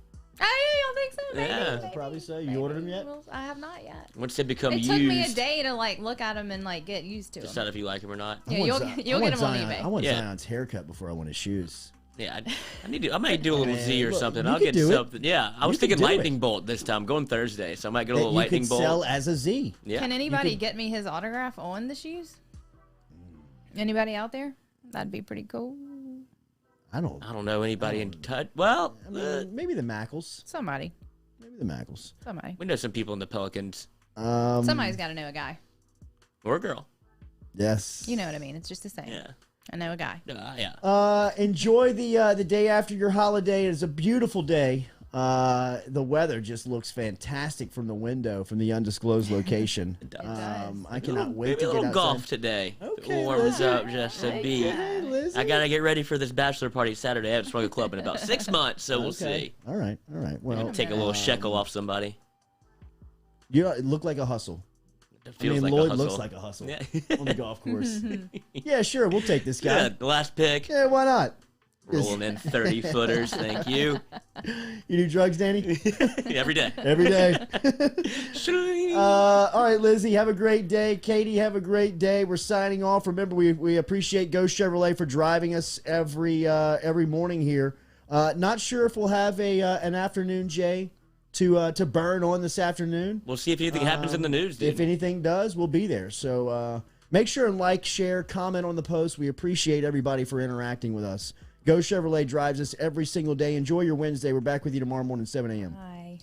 Oh, you don't think so? Maybe. I'd probably so. You ordered them yet? I have not yet. Once they become It used. took me a day to look at them and get used to them. Decide if you like them or not. Yeah, you'll get them on eBay. I want Zion's haircut before I want his shoes. Yeah, I might do a little Z or something. I'll get something. Yeah, I was thinking lightning bolt this time. Going Thursday, so I might get a little lightning bolt. Sell as a Z. Yeah. Can anybody get me his autograph on the shoes? Anybody out there? That'd be pretty cool. I don't know anybody in touch. Well, maybe the Mackles. Somebody. Maybe the Mackles. Somebody. We know some people in the Pelicans. Somebody's got to know a guy. Or a girl. Yes. You know what I mean. It's just the same. Yeah. I know a guy. Yeah. Enjoy the day after your holiday. It's a beautiful day. The weather just looks fantastic from the window, from the undisclosed location. It does. I cannot wait to get a little outside. golf today. Okay, warms up just a bit. Lizzie. I gotta get ready for this bachelor party Saturday. I haven't swung a club in about 6 months, so we'll see. All right. Well, Take a little shekel off somebody. It looked like a hustle. Lloyd looks like a hustle on the golf course. Yeah, sure, we'll take this guy. Yeah, the last pick. Yeah, why not? Rolling in 30-footers, thank you. You do drugs, Danny? Every day. Every day. All right, Lizzie, have a great day. Katie, have a great day. We're signing off. Remember, we appreciate Go Chevrolet for driving us every morning here. Not sure if we'll have an afternoon, Jay, to burn on this afternoon. We'll see if anything happens in the news, dude. If anything does, we'll be there. So make sure and like, share, comment on the post. We appreciate everybody for interacting with us. Go Chevrolet drives us every single day. Enjoy your Wednesday. We're back with you tomorrow morning, 7 a.m. Bye.